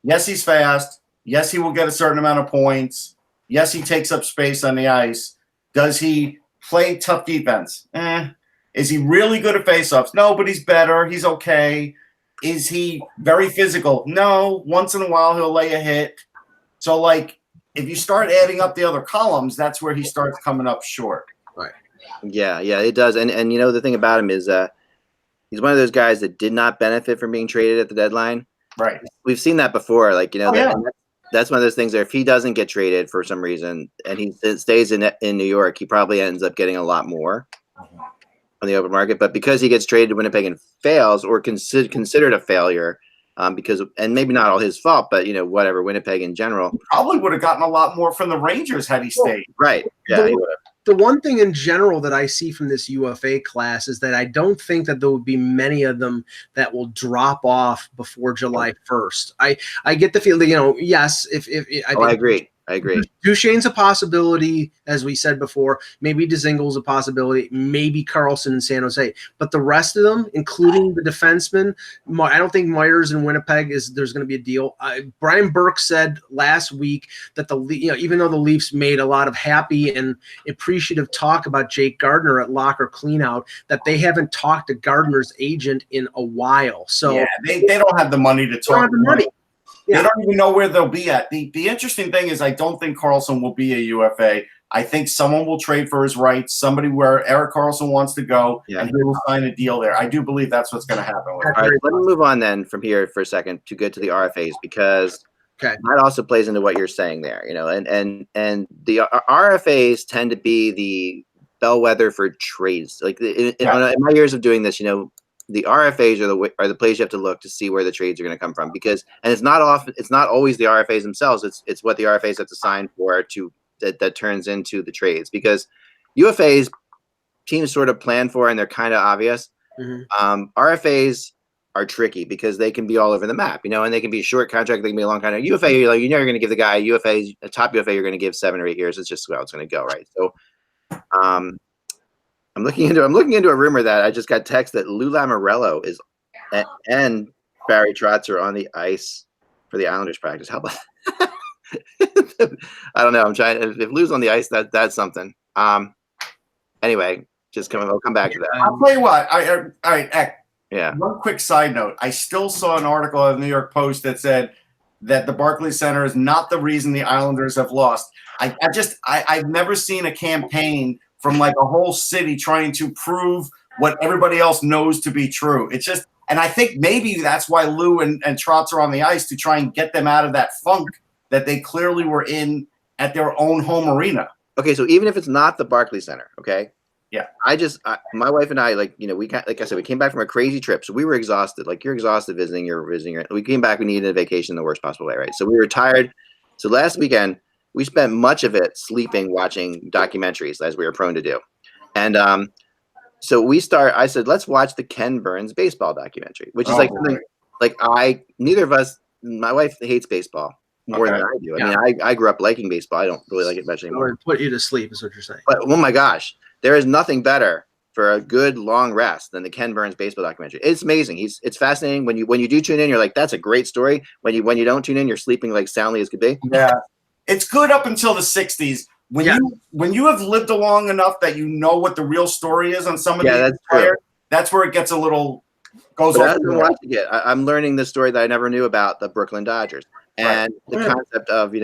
yes, he's fast. Yes, he will get a certain amount of points. Yes, he takes up space on the ice. Does he play tough defense? Is he really good at faceoffs? No, but he's better. He's okay. Is he very physical? No. Once in a while, he'll lay a hit. So, like, if you start adding up the other columns, that's where he starts coming up short. Right. Yeah, it does. And the thing about him is he's one of those guys that did not benefit from being traded at the deadline. Right. We've seen that before. Like, that's one of those things where if he doesn't get traded for some reason and he stays in New York, he probably ends up getting a lot more on the open market. But because he gets traded to Winnipeg and fails, or considered a failure, and maybe not all his fault, but whatever, Winnipeg in general probably would have gotten a lot more from the Rangers had he stayed. Right. Yeah. He would have. The one thing in general that I see from this UFA class is that I don't think that there would be many of them that will drop off before July 1st. I get the feeling, yes, I agree. Duchesne's a possibility, as we said before. Maybe Dzingel's a possibility. Maybe Carlson in San Jose. But the rest of them, including the defensemen, I don't think Myers in Winnipeg there's going to be a deal. Brian Burke said last week that even though the Leafs made a lot of happy and appreciative talk about Jake Gardiner at Locker Cleanout, that they haven't talked to Gardner's agent in a while. So they don't have the money to talk. They don't have the money. They don't even know where they'll be at. The interesting thing is I don't think Carlson will be a UFA. I think someone will trade for his rights, somebody where Erik Karlsson wants to go, and he will sign a deal there. I do believe that's what's going to happen. All right, let me move on then from here for a second to get to the RFAs, because Okay. That also plays into what you're saying there, and the RFAs tend to be the bellwether for trades. Like in my years of doing this, the RFAs are the place you have to look to see where the trades are going to come from, because it's not always the RFAs themselves. It's what the RFAs have to sign for that turns into the trades, because UFAs teams sort of plan for and they're kind of obvious. RFAs are tricky because they can be all over the map, and they can be a short contract, they can be a long contract. UFA, you're never going to give the guy a top UFA, you're going to give 7 or 8 years. It's just how it's going to go, right? So, I'm looking into a rumor that I just got text that Lou Lamoriello and Barry Trotz are on the ice for the Islanders practice. How about? I don't know. I'm trying. If Lou's on the ice, that's something. Anyway, I'll come back to that. I'll tell you what. All right. Yeah. One quick side note. I still saw an article in the New York Post that said that the Barclays Center is not the reason the Islanders have lost. I've never seen a campaign from like a whole city trying to prove what everybody else knows to be true. It's just, and I think maybe that's why Lou and Trotz are on the ice, to try and get them out of that funk that they clearly were in at their own home arena. Okay, so even if it's not the Barclays Center, okay? Yeah. My wife and I, like I said, we came back from a crazy trip, so we were exhausted. Like you're exhausted visiting. We came back. We needed a vacation in the worst possible way, right? So we were tired. So last weekend we spent much of it sleeping, watching documentaries, as we were prone to do. And so I said, let's watch the Ken Burns baseball documentary, which is something like neither of us. My wife hates baseball more than I do. I mean, I grew up liking baseball. I don't really like it much anymore. Or put you to sleep is what you're saying. But oh my gosh. There is nothing better for a good long rest than the Ken Burns baseball documentary. It's amazing. It's fascinating. When you do tune in, you're like, that's a great story. When you don't tune in, you're sleeping like soundly as could be. Yeah. It's good up until the 60s. When you have lived long enough that you know what the real story is on some of these players, that's where it gets a little goes off. Watching it, I'm learning the story that I never knew about the Brooklyn Dodgers and the concept of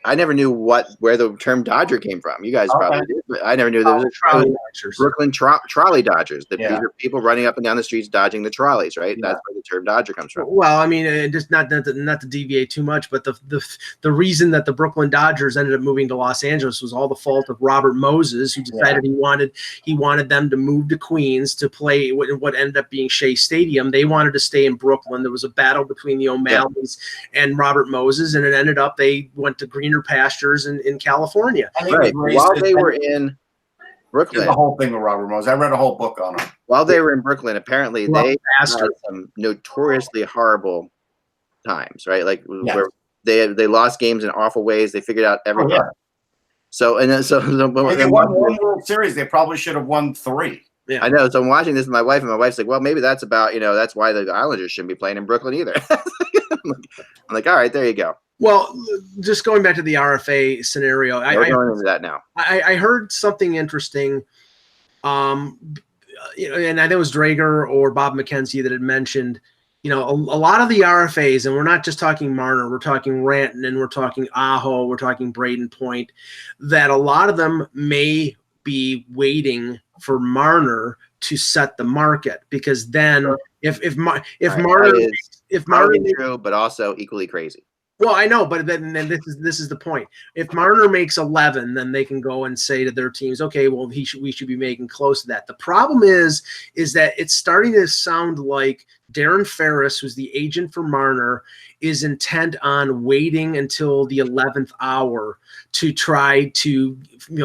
I never knew where the term Dodger came from. You guys probably did, but I never knew there was a Brooklyn trolley Dodgers. These are people running up and down the streets dodging the trolleys, right? Yeah. That's where the term Dodger comes from. Well, I mean, just not to deviate too much, but the reason that the Brooklyn Dodgers ended up moving to Los Angeles was all the fault of Robert Moses, who decided he wanted them to move to Queens to play what ended up being Shea Stadium. They wanted to stay in Brooklyn. There was a battle between the O'Malleys and Robert Moses, and it ended up they went to greener pastures in California. Right. While they were in Brooklyn. The whole thing with Robert Moses. I read a whole book on him. While they were in Brooklyn, apparently they had some notoriously horrible times, right? Like where they lost games in awful ways. They figured out everything. Oh, yeah. So they won one World Series. They probably should have won 3. Yeah. I know. So I'm watching this with my wife, and my wife's like, well, maybe that's about, that's why the Islanders shouldn't be playing in Brooklyn either. I'm like, all right, there you go. Well, just going back to the RFA scenario, we're going into that now. I heard something interesting, and I think it was Drager or Bob McKenzie that had mentioned, a lot of the RFAs, and we're not just talking Marner, we're talking Rantanen, we're talking Aho, we're talking Braden Point, that a lot of them may be waiting for Marner to set the market, because then if Marner is true, but also equally crazy. Well, I know, but then this is the point. If Marner makes 11, then they can go and say to their teams, okay, well, we should be making close to that. The problem is that it's starting to sound like Darren Ferris, who's the agent for Marner, is intent on waiting until the 11th hour to try to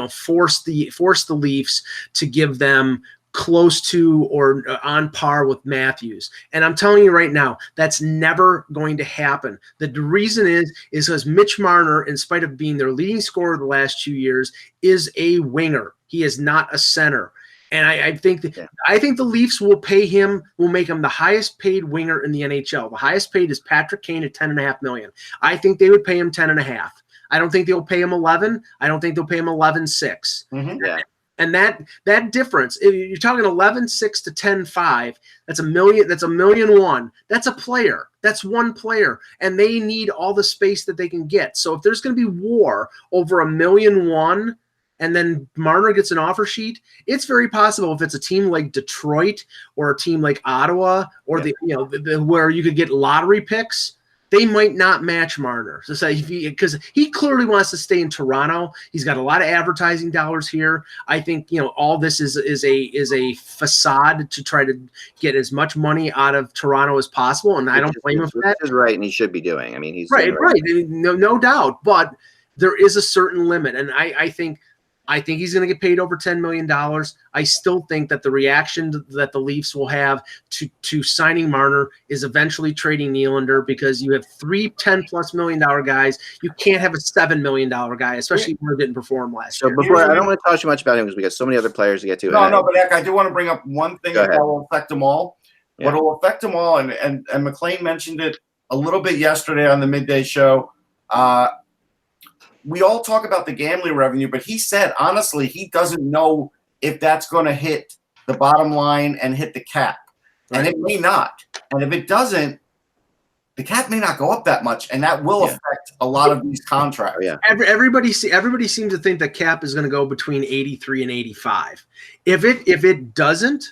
force the Leafs to give them close to or on par with Matthews. And I'm telling you right now, that's never going to happen. The reason is because Mitch Marner, in spite of being their leading scorer the last 2 years, is a winger. He is not a center. And I think the Leafs will make him the highest paid winger in the NHL. The highest paid is Patrick Kane at $10.5 million. I think they would pay him 10.5. I don't think they'll pay him 11. I don't think they'll pay him 11.6. Mm-hmm. Yeah. And that difference, if you're talking 11.6 to 10.5, that's $1 million. That's $1.1 million. That's a player. That's one player, and they need all the space that they can get. So if there's going to be war over $1.1 million, and then Marner gets an offer sheet, it's very possible if it's a team like Detroit or a team like Ottawa or where you could get lottery picks, they might not match Marner. So because he clearly wants to stay in Toronto. He's got a lot of advertising dollars here. I think all this is a facade to try to get as much money out of Toronto as possible, and I don't blame him for that. This is right, and he should be doing. I mean, he's right. No doubt, but there is a certain limit, and I think he's going to get paid over $10 million. I still think that the reaction that the Leafs will have to signing Marner is eventually trading Nylander, because you have three $10+ million guys. You can't have a $7 million guy, especially when he didn't perform last year. So before, I don't want to talk too much about him because we got so many other players to get to. No, but Eck, I do want to bring up one thing that will affect them all. Yeah. What will affect them all, and McLean mentioned it a little bit yesterday on the midday show. We all talk about the gambling revenue, but he said, honestly, he doesn't know if that's going to hit the bottom line and hit the cap. And it may not. And if it doesn't, the cap may not go up that much, and that will affect a lot of these contracts. Yeah. Everybody seems to think the cap is going to go between 83 and 85. If it doesn't,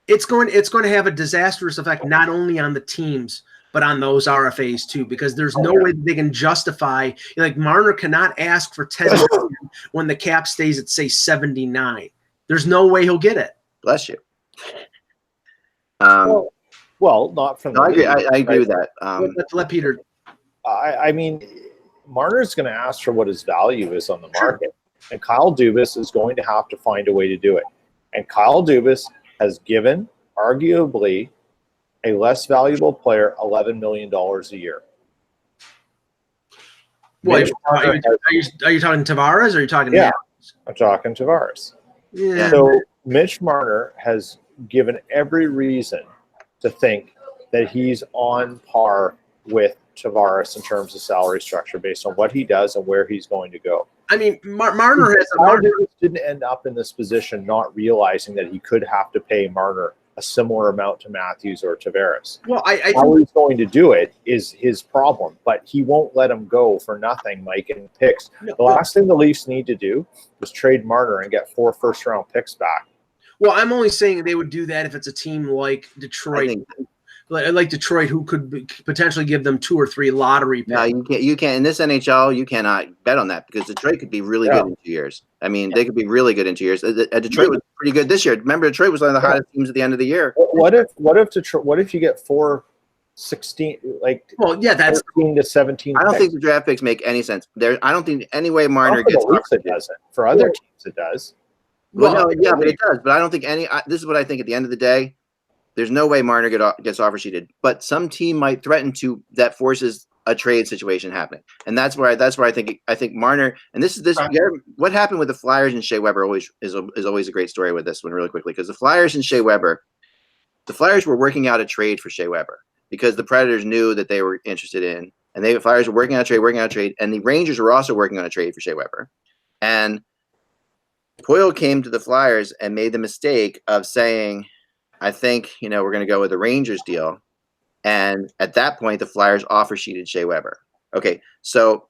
it's going to have a disastrous effect not only on the teams, but on those RFAs too, because there's no way they can justify. Like Marner cannot ask for 10 million when the cap stays at, say, 79. There's no way he'll get it. Bless you. Well, not from. No, I agree with that. Let Peter. I mean, Marner's going to ask for what his value is on the market, and Kyle Dubas is going to have to find a way to do it. And Kyle Dubas has given, arguably, a less valuable player $11 million a year. What, are you talking Tavares or are you talking? Yeah, I'm talking Tavares. Yeah. So Mitch Marner has given every reason to think that he's on par with Tavares in terms of salary structure based on what he does and where he's going to go. I mean, Marner didn't end up in this position not realizing that he could have to pay Marner a similar amount to Matthews or Tavares. Well, how he's going to do it is his problem, but he won't let him go for nothing, Mike, in picks. No. The last thing the Leafs need to do is trade Marner and get 4 first-round picks back. Well, I'm only saying they would do that if it's a team like Detroit, like Detroit, who could potentially give them 2 or 3 lottery picks. No, you can't. In this NHL, you cannot bet on that because Detroit could be really good in 2 years. I mean, they could be really good in 2 years. Detroit was pretty good this year. Remember, Detroit was one of the hottest teams at the end of the year. What if you get 4, 16, that's 13 to 17? I don't think the draft picks make any sense. I don't think any way Marner gets. It doesn't. For other teams, it does. But it does. But I don't think this is what I think. At the end of the day, there's no way Marner gets offer sheeted. But some team might threaten to that forces a trade situation happening, and that's where I think Marner. And this. What happened with the Flyers and Shea Weber is always a great story with this one really quickly, because the Flyers and Shea Weber, the Flyers were working out a trade for Shea Weber because the Predators knew that they were interested in, and the Flyers were working out a trade, and the Rangers were also working on a trade for Shea Weber, and Poile came to the Flyers and made the mistake of saying, I think, we're going to go with the Rangers deal. And at that point, the Flyers offer sheeted Shea Weber. Okay. So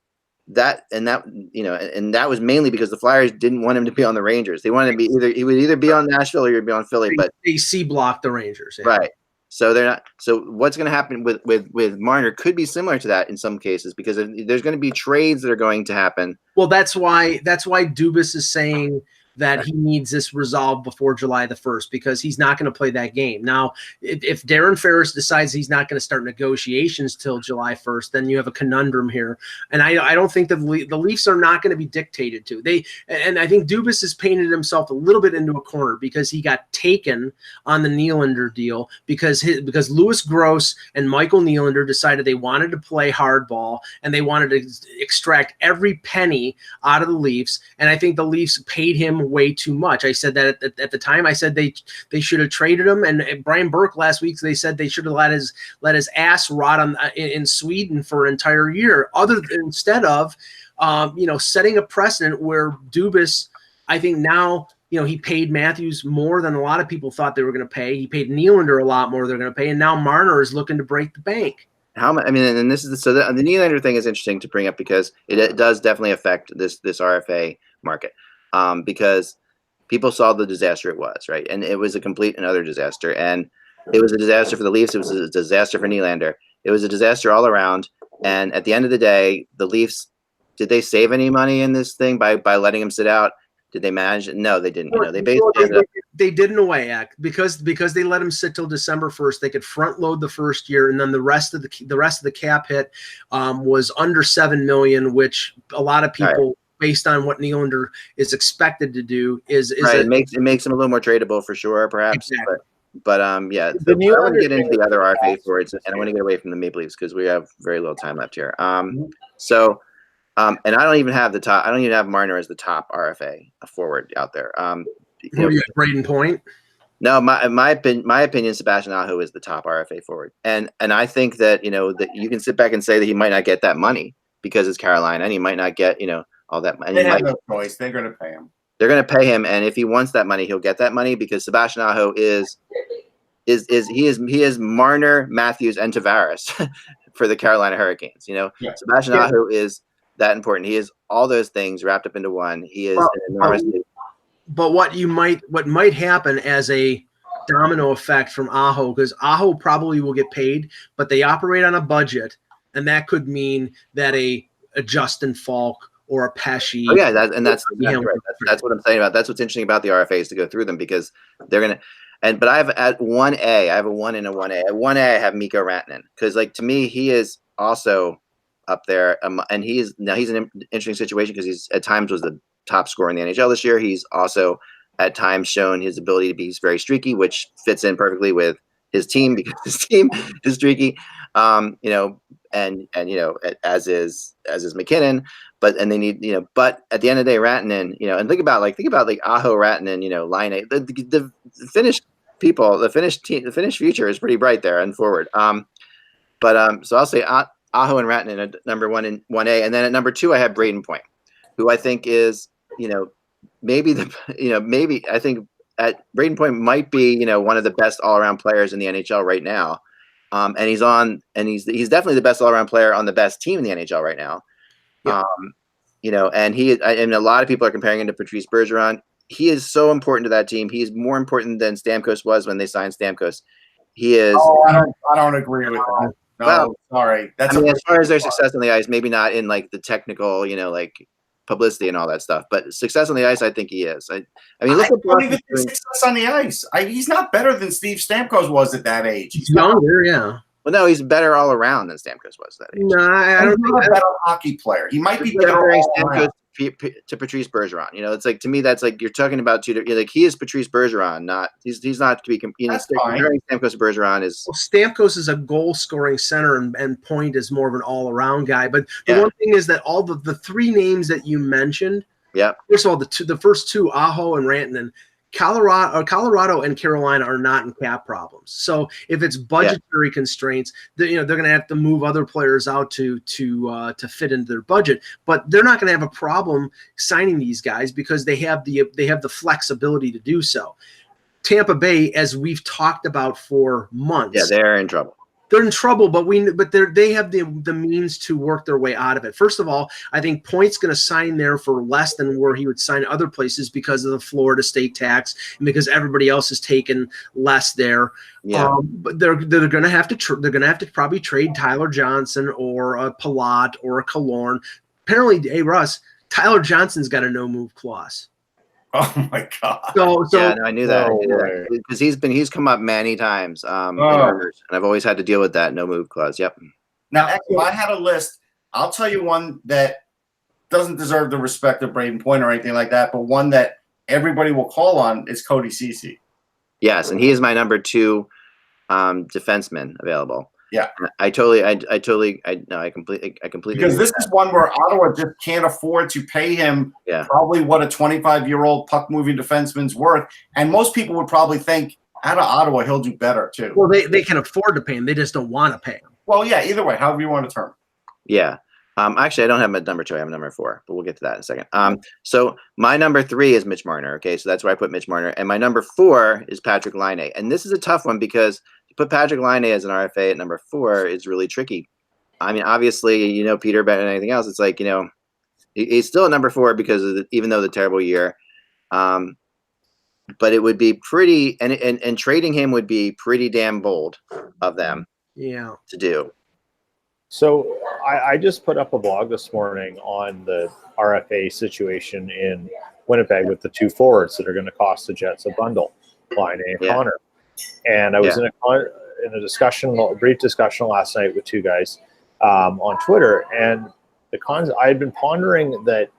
that was mainly because the Flyers didn't want him to be on the Rangers. They wanted him to he would either be on Nashville or he'd be on Philly, but they C-blocked the Rangers. Yeah. Right. So they're not. So what's going to happen with Marner could be similar to that in some cases, because there's going to be trades that are going to happen. Well, that's why Dubas is saying that he needs this resolved before July the 1st, because he's not going to play that game. Now, if Darren Ferris decides he's not going to start negotiations till July 1st, then you have a conundrum here. And I don't think the Leafs are not going to be dictated to. And I think Dubas has painted himself a little bit into a corner because he got taken on the Nylander deal because Louis Gross and Michael Nylander decided they wanted to play hardball and they wanted to extract every penny out of the Leafs. And I think the Leafs paid him way too much. I said that at the time. I said they should have traded him. And Brian Burke last week, they said they should have let his ass rot in Sweden for an entire year. Instead of setting a precedent where Dubas, I think now, he paid Matthews more than a lot of people thought they were going to pay. He paid Nylander a lot more they're going to pay, and now Marner is looking to break the bank. And this is the Nylander thing is interesting to bring up because it does definitely affect this RFA market. Because people saw the disaster it was, right? And it was a complete and utter disaster. And it was a disaster for the Leafs. It was a disaster for Nylander. It was a disaster all around. And at the end of the day, the Leafs, did they save any money in this thing by letting him sit out? Did they manage it? No, they didn't. They basically they did in a way, Act, because they let him sit till December 1st. They could front load the first year, and then the rest of the cap hit was under $7 million, which a lot of people, based on what Nylander is expected to do, is right. It makes him a little more tradable for sure, perhaps. Exactly. But yeah, so I want to get into the other RFA forwards, and I want to get away from the Maple Leafs because we have very little time left here. And I don't even have Marner as the top RFA forward out there. Who are you, Braden Point? No, my opinion, Sebastian Aho is the top RFA forward, and I think that that you can sit back and say that he might not get that money because it's Carolina, and he might not get all that money. They have no choice; they're going to pay him. They're going to pay him, and if he wants that money, he'll get that money because Sebastian Aho is Marner, Matthews, and Tavares for the Carolina Hurricanes. Sebastian Aho is that important. He is all those things wrapped up into one. He is an enormous. But what might happen as a domino effect from Aho, because Aho probably will get paid, but they operate on a budget, and that could mean that a Justin Falk or a Pesci. Oh yeah, that's right. That's what I'm saying about. That's what's interesting about the RFAs to go through them because they're gonna. But I have at 1A, I have a 1 and a 1A. At 1A, I have Mikko Rantanen because to me he is also up there, and he's an interesting situation because he's at times was the top scorer in the NHL this year. He's also at times shown his ability to be very streaky, which fits in perfectly with his team because his team is streaky. As is McKinnon, but they need but at the end of the day, Rantanen, and think about Aho, Rantanen, Line A, the Finnish people, the Finnish team, the Finnish future is pretty bright there and forward. So I'll say Aho and Rantanen at number 1 and 1A, and then at number 2 I have Braden Point, who I think is maybe I think at Braden Point might be one of the best all around players in the NHL right now. And he's definitely the best all-around player on the best team in the NHL right now. Yeah. And a lot of people are comparing him to Patrice Bergeron. He is so important to that team. He is more important than Stamkos was when they signed Stamkos. He is. Oh, I don't agree with that. No, well, sorry. As far as their success on the ice, maybe not in the technical, publicity and all that stuff, but success on the ice, I think he is. I mean, look at success on the ice. He's not better than Steve Stamkos was at that age. He's younger, yeah. Well, no, he's better all around than Stamkos was at that age. No, I don't think he's a better hockey player. He might be better Stamkos to Patrice Bergeron. It's to me that's you're talking about two. He is Patrice Bergeron, not he's not to be comparing Stamkos to Bergeron is. Well, Stamkos is a goal scoring center, and Point is more of an all around guy. But the one thing is that all the three names that you mentioned. Yeah. First of all, the first two, Aho and Rantanen, Colorado and Carolina are not in cap problems. So if it's budgetary constraints, they're going to have to move other players out to fit into their budget. But they're not going to have a problem signing these guys because they have the flexibility to do so. Tampa Bay, as we've talked about for months, they're in trouble. They're in trouble, but they have the means to work their way out of it. First of all, I think Point's going to sign there for less than where he would sign other places because of the Florida state tax and because everybody else is taking less there. Yeah. But they're going to have to probably trade Tyler Johnson or a Palat or a Killorn. Apparently, hey Russ, Tyler Johnson's got a no move clause. Oh my God! So yeah, no, I knew that because he's come up many times, and I've always had to deal with that no move clause. Yep. Now, if I had a list, I'll tell you one that doesn't deserve the respect of Braden Point or anything like that, but one that everybody will call on is Cody Ceci. Yes, and he is my number 2 defenseman available. Yeah, I completely. Because this is one where Ottawa just can't afford to pay him probably what a 25-year-old puck-moving defenseman's worth, and most people would probably think out of Ottawa he'll do better too. Well, they can afford to pay him; they just don't want to pay him. Well, yeah, either way, however you want to term. Yeah. Actually, I don't have a number 2. I have a number 4, but we'll get to that in a second. So my number 3 is Mitch Marner. Okay, so that's where I put Mitch Marner, and my number 4 is Patrick Laine, and this is a tough one because. Put Patrick Laine as an RFA at number 4 is really tricky. I mean, obviously, Peter better than anything else. It's he's still at number 4 because of even though the terrible year. But it would be pretty, and trading him would be pretty damn bold of them. Yeah. To do. So I just put up a blog this morning on the RFA situation in Winnipeg with the two forwards that are going to cost the Jets a bundle, Laine and Connor. And I was in a discussion, a brief discussion last night with two guys on Twitter, and I had been pondering that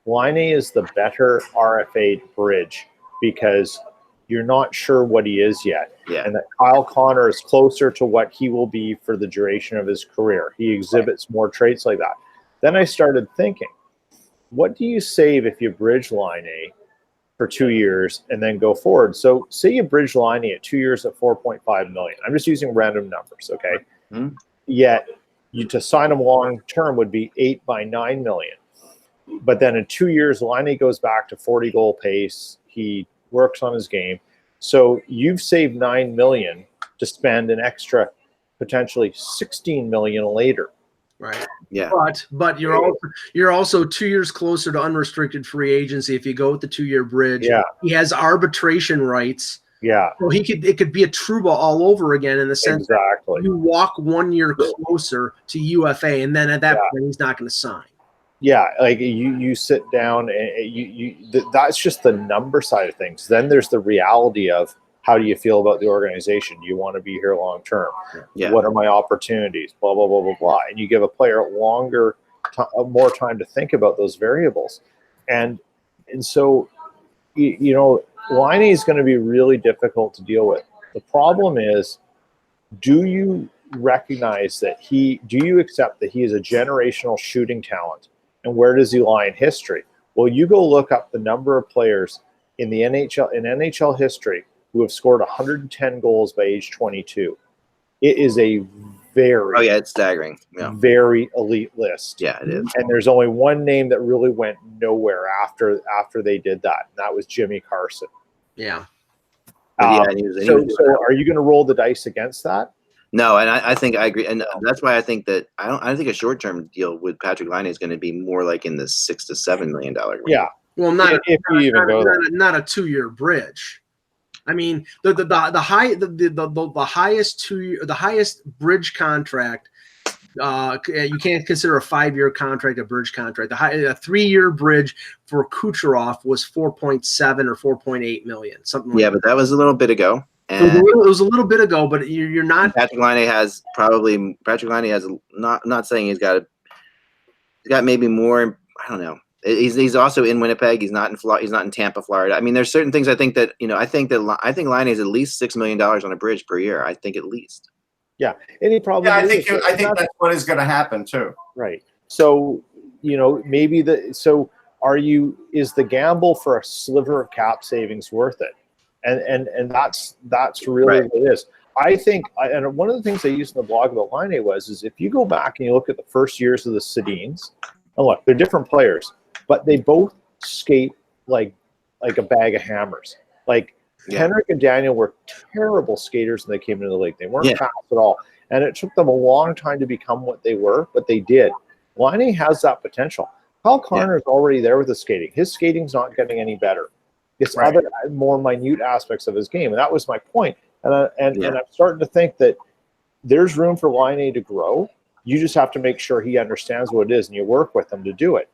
Laine is the better RFA bridge because you're not sure what he is yet. Yeah. And that Kyle Connor is closer to what he will be for the duration of his career. He exhibits more traits like that. Then I started thinking, what do you save if you bridge Laine for 2 years and then go forward? So say you bridge Laine at 2 years at $4.5 million. I'm just using random numbers, okay? Mm-hmm. Yet to sign him long term would be $8 by $9 million. But then in 2 years, Laine goes back to 40 goal pace. He works on his game. So you've saved $9 million to spend an extra potentially $16 million later. Right. Yeah. But you're also 2 years closer to unrestricted free agency if you go with the 2-year bridge. Yeah. He has arbitration rights. Yeah. So it could be a Trouba all over again in the sense Exactly. that you walk 1 year closer to UFA, and then at that point he's not going to sign. Yeah, like you sit down and that's just the number side of things. Then there's the reality of how do you feel about the organization? Do you want to be here long term? Yeah. What are my opportunities? Blah blah blah blah blah. And you give a player more time to think about those variables, and so Laine is going to be really difficult to deal with. The problem is, do you recognize that do you accept that he is a generational shooting talent? And where does he lie in history? Well, you go look up the number of players in the NHL history who have scored 110 goals by age 22. It is a very it's staggering. Yeah. Very elite list. Yeah, it is. And there's only one name that really went nowhere after they did that, and that was Jimmy Carson. Yeah. So are you going to roll the dice against that? No, and I think I agree, and that's why I think that I think a short-term deal with Patrick Laine is going to be more like in the $6 to $7 million range. Yeah, well, not a 2-year bridge. I mean, the highest bridge contract. You can't consider a 5-year contract a bridge contract. A 3-year bridge for Kucherov was 4.7 or 4.8 million, something like that. Yeah, but that was a little bit ago. And it was a little bit ago, but you're not. Patrick Laine has not saying he's got maybe more. I don't know. He's also in Winnipeg. He's not in Florida. He's not in Tampa, Florida. I mean, there's certain things I think Laine is at least $6 million on a bridge per year. I think at least. Yeah, any problem? Yeah, I think that's what is going to happen too. Right. So maybe is the gamble for a sliver of cap savings worth it? And that's really what it is. I think, and one of the things I used in the blog about Laine is if you go back and you look at the first years of the Sedins, and look, they're different players, but they both skate like a bag of hammers. Like Henrik and Daniel were terrible skaters when they came into the league. They weren't fast at all, and it took them a long time to become what they were, but they did. Laine has that potential. Kyle Connor is already there with his skating. His skating's not getting any better. It's other more minute aspects of his game, and that was my point. And I'm starting to think that there's room for Laine to grow. You just have to make sure he understands what it is, and you work with him to do it.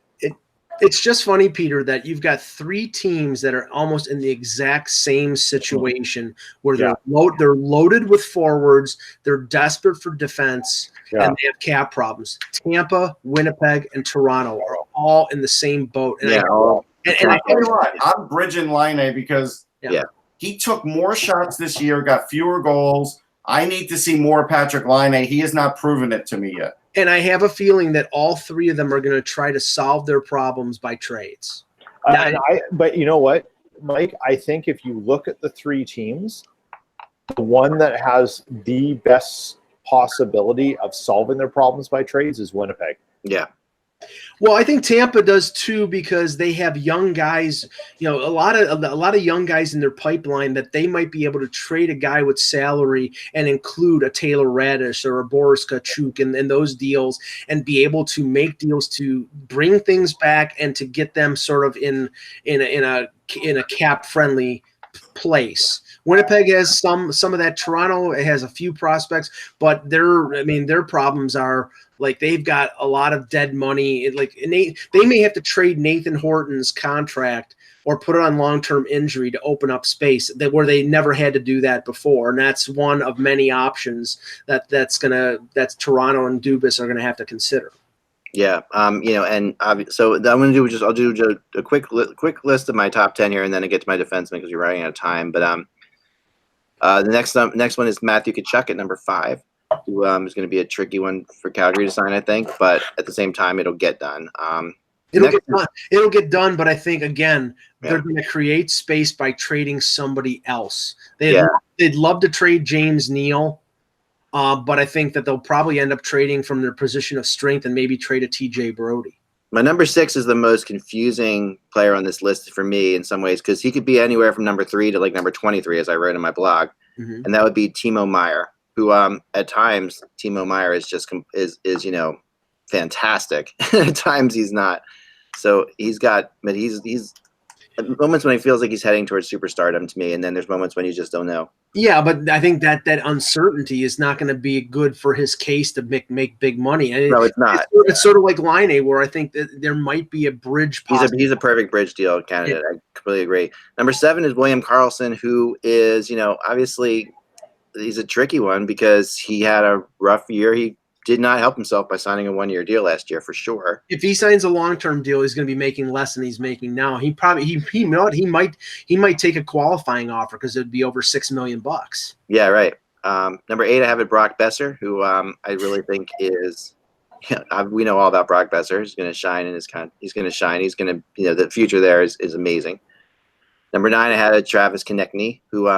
It's just funny, Peter, that you've got 3 teams that are almost in the exact same situation where they're loaded with forwards, they're desperate for defense, and they have cap problems. Tampa, Winnipeg, and Toronto are all in the same boat. And And I tell you what, I'm bridging Laine because he took more shots this year, got fewer goals. I need to see more Patrick Laine. He has not proven it to me yet. And I have a feeling that all 3 of them are going to try to solve their problems by trades. But you know what, Mike? I think if you look at the 3 teams, the one that has the best possibility of solving their problems by trades is Winnipeg. Yeah. Well, I think Tampa does too because they have young guys, a lot of young guys in their pipeline that they might be able to trade a guy with salary and include a Taylor Radish or a Boris Kachuk in those deals and be able to make deals to bring things back and to get them sort of in a cap friendly place Winnipeg has some of that. Toronto has a few prospects, but their problems are like they've got a lot of dead money. They may have to trade Nathan Horton's contract or put it on long-term injury to open up space where they never had to do that before. And that's one of many options that's Toronto and Dubas are gonna have to consider. Yeah, so I'm going to do I'll do a quick list of my top 10 here, and then I get to my defenseman because we're running out of time. But the next one is Matthew Tkachuk at number 5, who is going to be a tricky one for Calgary to sign, I think. But at the same time, it'll get done. It'll get done, but I think again they're going to create space by trading somebody else. They'd love to trade James Neal. But I think that they'll probably end up trading from their position of strength and maybe trade a TJ Brody. My number 6 is the most confusing player on this list for me in some ways because he could be anywhere from number 3 to like number 23, as I wrote in my blog, and that would be Timo Meier, who at times Timo Meier is just is fantastic. At times he's not. So he's moments when he feels like he's heading towards superstardom to me, and then there's moments when you just don't know. Yeah, but I think that uncertainty is not going to be good for his case to make big money. No, it's not. It's sort of like Line, where I think that there might be a bridge. He's a perfect bridge deal candidate. Yeah. I completely agree. Number 7 is William Karlsson, who is, obviously he's a tricky one because he had a rough year. He did not help himself by signing a 1-year deal last year for sure. If he signs a long-term deal, he's going to be making less than he's making now. He might take a qualifying offer because it'd be over $6 million. Yeah, right. Number 8, I have it Brock Besser, who I really think is. We know all about Brock Besser. He's going to shine He's going to shine. He's going to. The future there is amazing. Number 9, I had Travis Konechny, who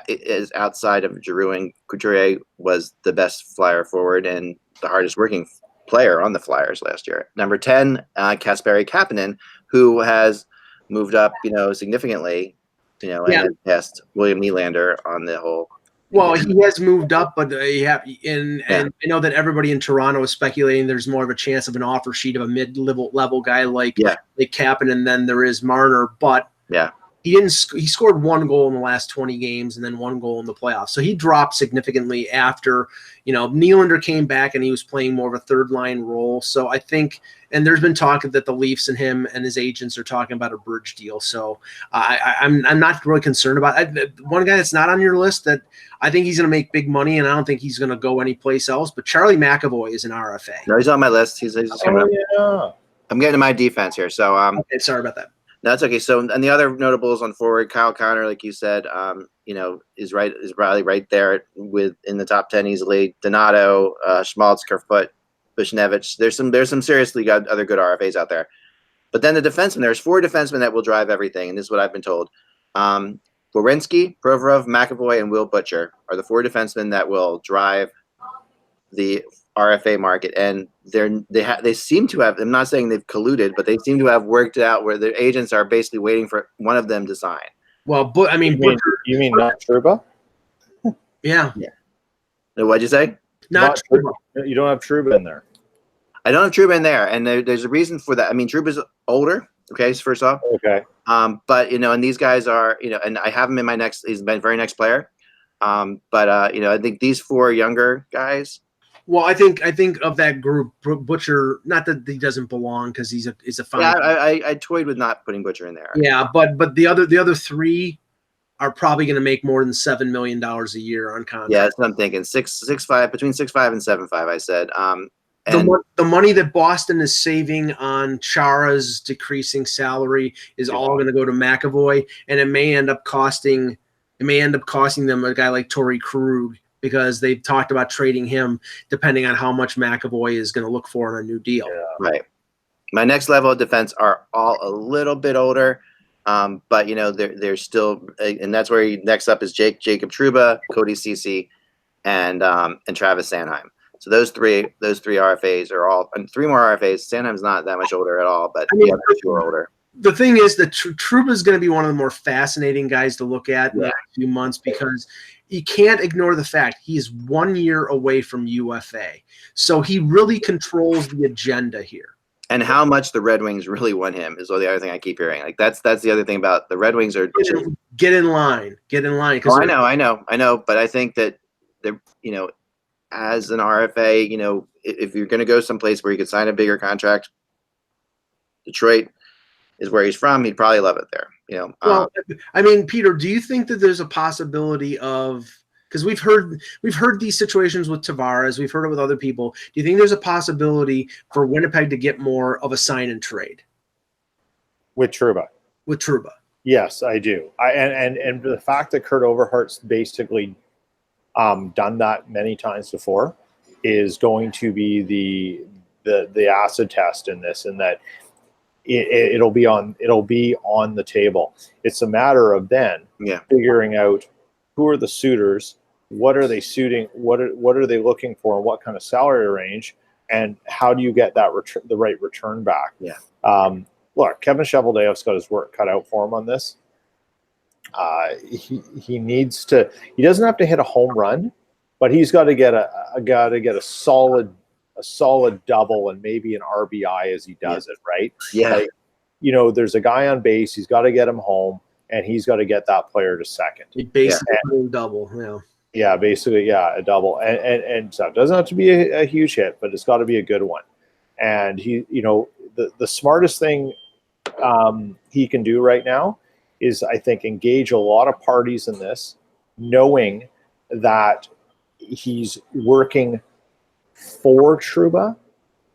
is outside of Giroux and Couturier was the best Flyer forward and the hardest working player on the Flyers last year. Number 10, Kasperi Kapanen, who has moved up, significantly, and passed William Nylander on the whole. Well, he has moved up, but and I know that everybody in Toronto is speculating there's more of a chance of an offer sheet of a mid-level guy like Kapanen than there is Marner, but he scored 1 goal in the last 20 games and then 1 goal in the playoffs. So he dropped significantly after, Nylander came back and he was playing more of a third line role. So I think, and there's been talk that the Leafs and him and his agents are talking about a bridge deal. So I'm not really concerned about it. One guy that's not on your list that I think he's going to make big money and I don't think he's going to go anyplace else, but Charlie McAvoy is an RFA. No, he's on my list. He's coming up. I'm getting to my defense here. So okay, sorry about that. No, that's okay. So, and the other notables on forward, Kyle Connor, like you said, is probably right there in the top 10 easily. Donato, Schmaltz, Kerfoot, Bushnevich. There's some seriously other good RFAs out there. But then the defensemen, there's 4 defensemen that will drive everything, and this is what I've been told. Werenski, Provorov, McAvoy, and Will Butcher are the 4 defensemen that will drive the RFA market, and they seem to have. I'm not saying they've colluded, but they seem to have worked it out where the agents are basically waiting for one of them to sign. Well, you mean not Trouba? Yeah. What'd you say? Not Trouba. You don't have Trouba in there. I don't have Trouba in there, and there's a reason for that. I mean, Trouba's older. Okay, first off. Okay. But and these guys are and I have him in my next. He's my very next player. But I think these 4 younger guys. Well, I think of that group, Butcher. Not that he doesn't belong because he's a fine. Yeah, I toyed with not putting Butcher in there. Yeah, but the other 3 are probably going to make more than $7 million a year on contract. Yeah, that's what I'm thinking. 6'5", between 6'5" and 7'5", I said. The money that Boston is saving on Chara's decreasing salary is all going to go to McAvoy, and it may end up costing them a guy like Torrey Krug, because they've talked about trading him depending on how much McAvoy is going to look for on a new deal. Yeah. Right. My next level of defense are all a little bit older, but they're still, and that's where next up is Jacob Trouba, Cody Ceci, and Travis Sanheim. So those three RFAs are all, and 3 more RFAs. Sanheim's not that much older at all, but the other 2 are older. The thing is that Trouba is going to be one of the more fascinating guys to look at in the next few months, because you can't ignore the fact he is 1 year away from UFA. So he really controls the agenda here. And how much the Red Wings really want him is the other thing I keep hearing. Like that's the other thing about the Red Wings are get in line. Oh, I know. But I think that they're, as an RFA, if you're going to go someplace where you could sign a bigger contract, Detroit is where he's from. He'd probably love it there. Well, I mean, Peter, do you think that there's a possibility of, because we've heard these situations with Tavares, we've heard it with other people. Do you think there's a possibility for Winnipeg to get more of a sign and trade with Trouba? With Trouba, yes, I do. And the fact that Kurt Overhart's basically done that many times before is going to be the acid test in this, and that it'll be on the table. It's a matter of then figuring out who are the suitors, what are they suiting, what are they looking for, and what kind of salary range, and how do you get that the right return back? Look, Kevin Cheveldayoff's got his work cut out for him on this. He needs to. He doesn't have to hit a home run, but he's got to get a solid double and maybe an RBI as he does it, right? Yeah. Like, there's a guy on base. He's got to get him home, and he's got to get that player to second. Basically, double. Yeah. Yeah, basically, a double, and so it doesn't have to be a huge hit, but it's got to be a good one. And he, the smartest thing he can do right now is, I think, engage a lot of parties in this, knowing that he's working for Trouba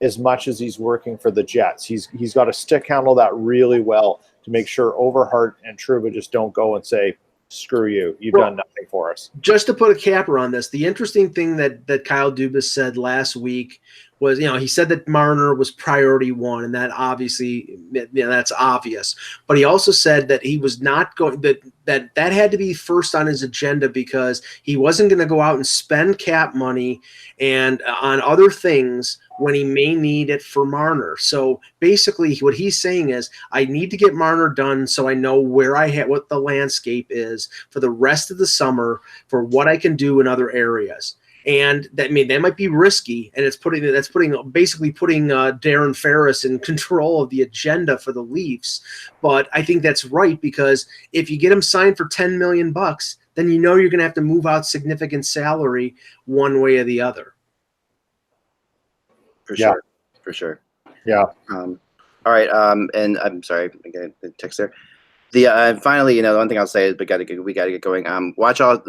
as much as he's working for the Jets. He's got to stick handle that really well to make sure Overhart and Trouba just don't go and say, screw you, you've done nothing for us. Just to put a capper on this, the interesting thing that Kyle Dubas said last week was, he said that Marner was priority one, and that obviously, that's obvious. But he also said that he was not going, that had to be first on his agenda, because he wasn't going to go out and spend cap money and on other things when he may need it for Marner. So basically what he's saying is, I need to get Marner done so I know where what the landscape is for the rest of the summer for what I can do in other areas. And that might be risky, and that's basically putting Darren Ferris in control of the agenda for the Leafs. But I think that's right, because if you get him signed for $10 million, then you're going to have to move out significant salary one way or the other. For sure. Yeah. All right. And I'm sorry, I got a text there. Finally, the one thing I'll say is we got to get going. Watch all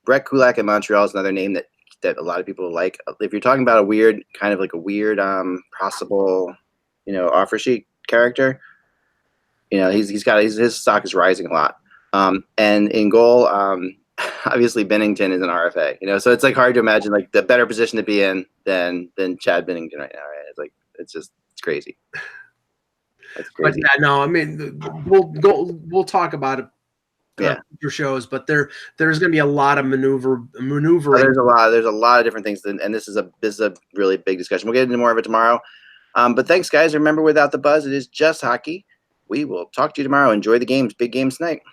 Brett Kulak in Montreal is another name that a lot of people like. If you're talking about a weird possible, offer sheet character, his stock is rising a lot. And in goal, obviously Binnington is an RFA, so it's like hard to imagine like the better position to be in than Chad Binnington right now, right? It's like it's crazy. It's crazy. But no, I mean, we'll talk about it. Future shows, but there's going to be a lot of maneuvering. There's a lot of different things, and this is a really big discussion. We'll get into more of it tomorrow. But thanks, guys. Remember, without the buzz, it is just hockey. We will talk to you tomorrow. Enjoy the games. Big games tonight.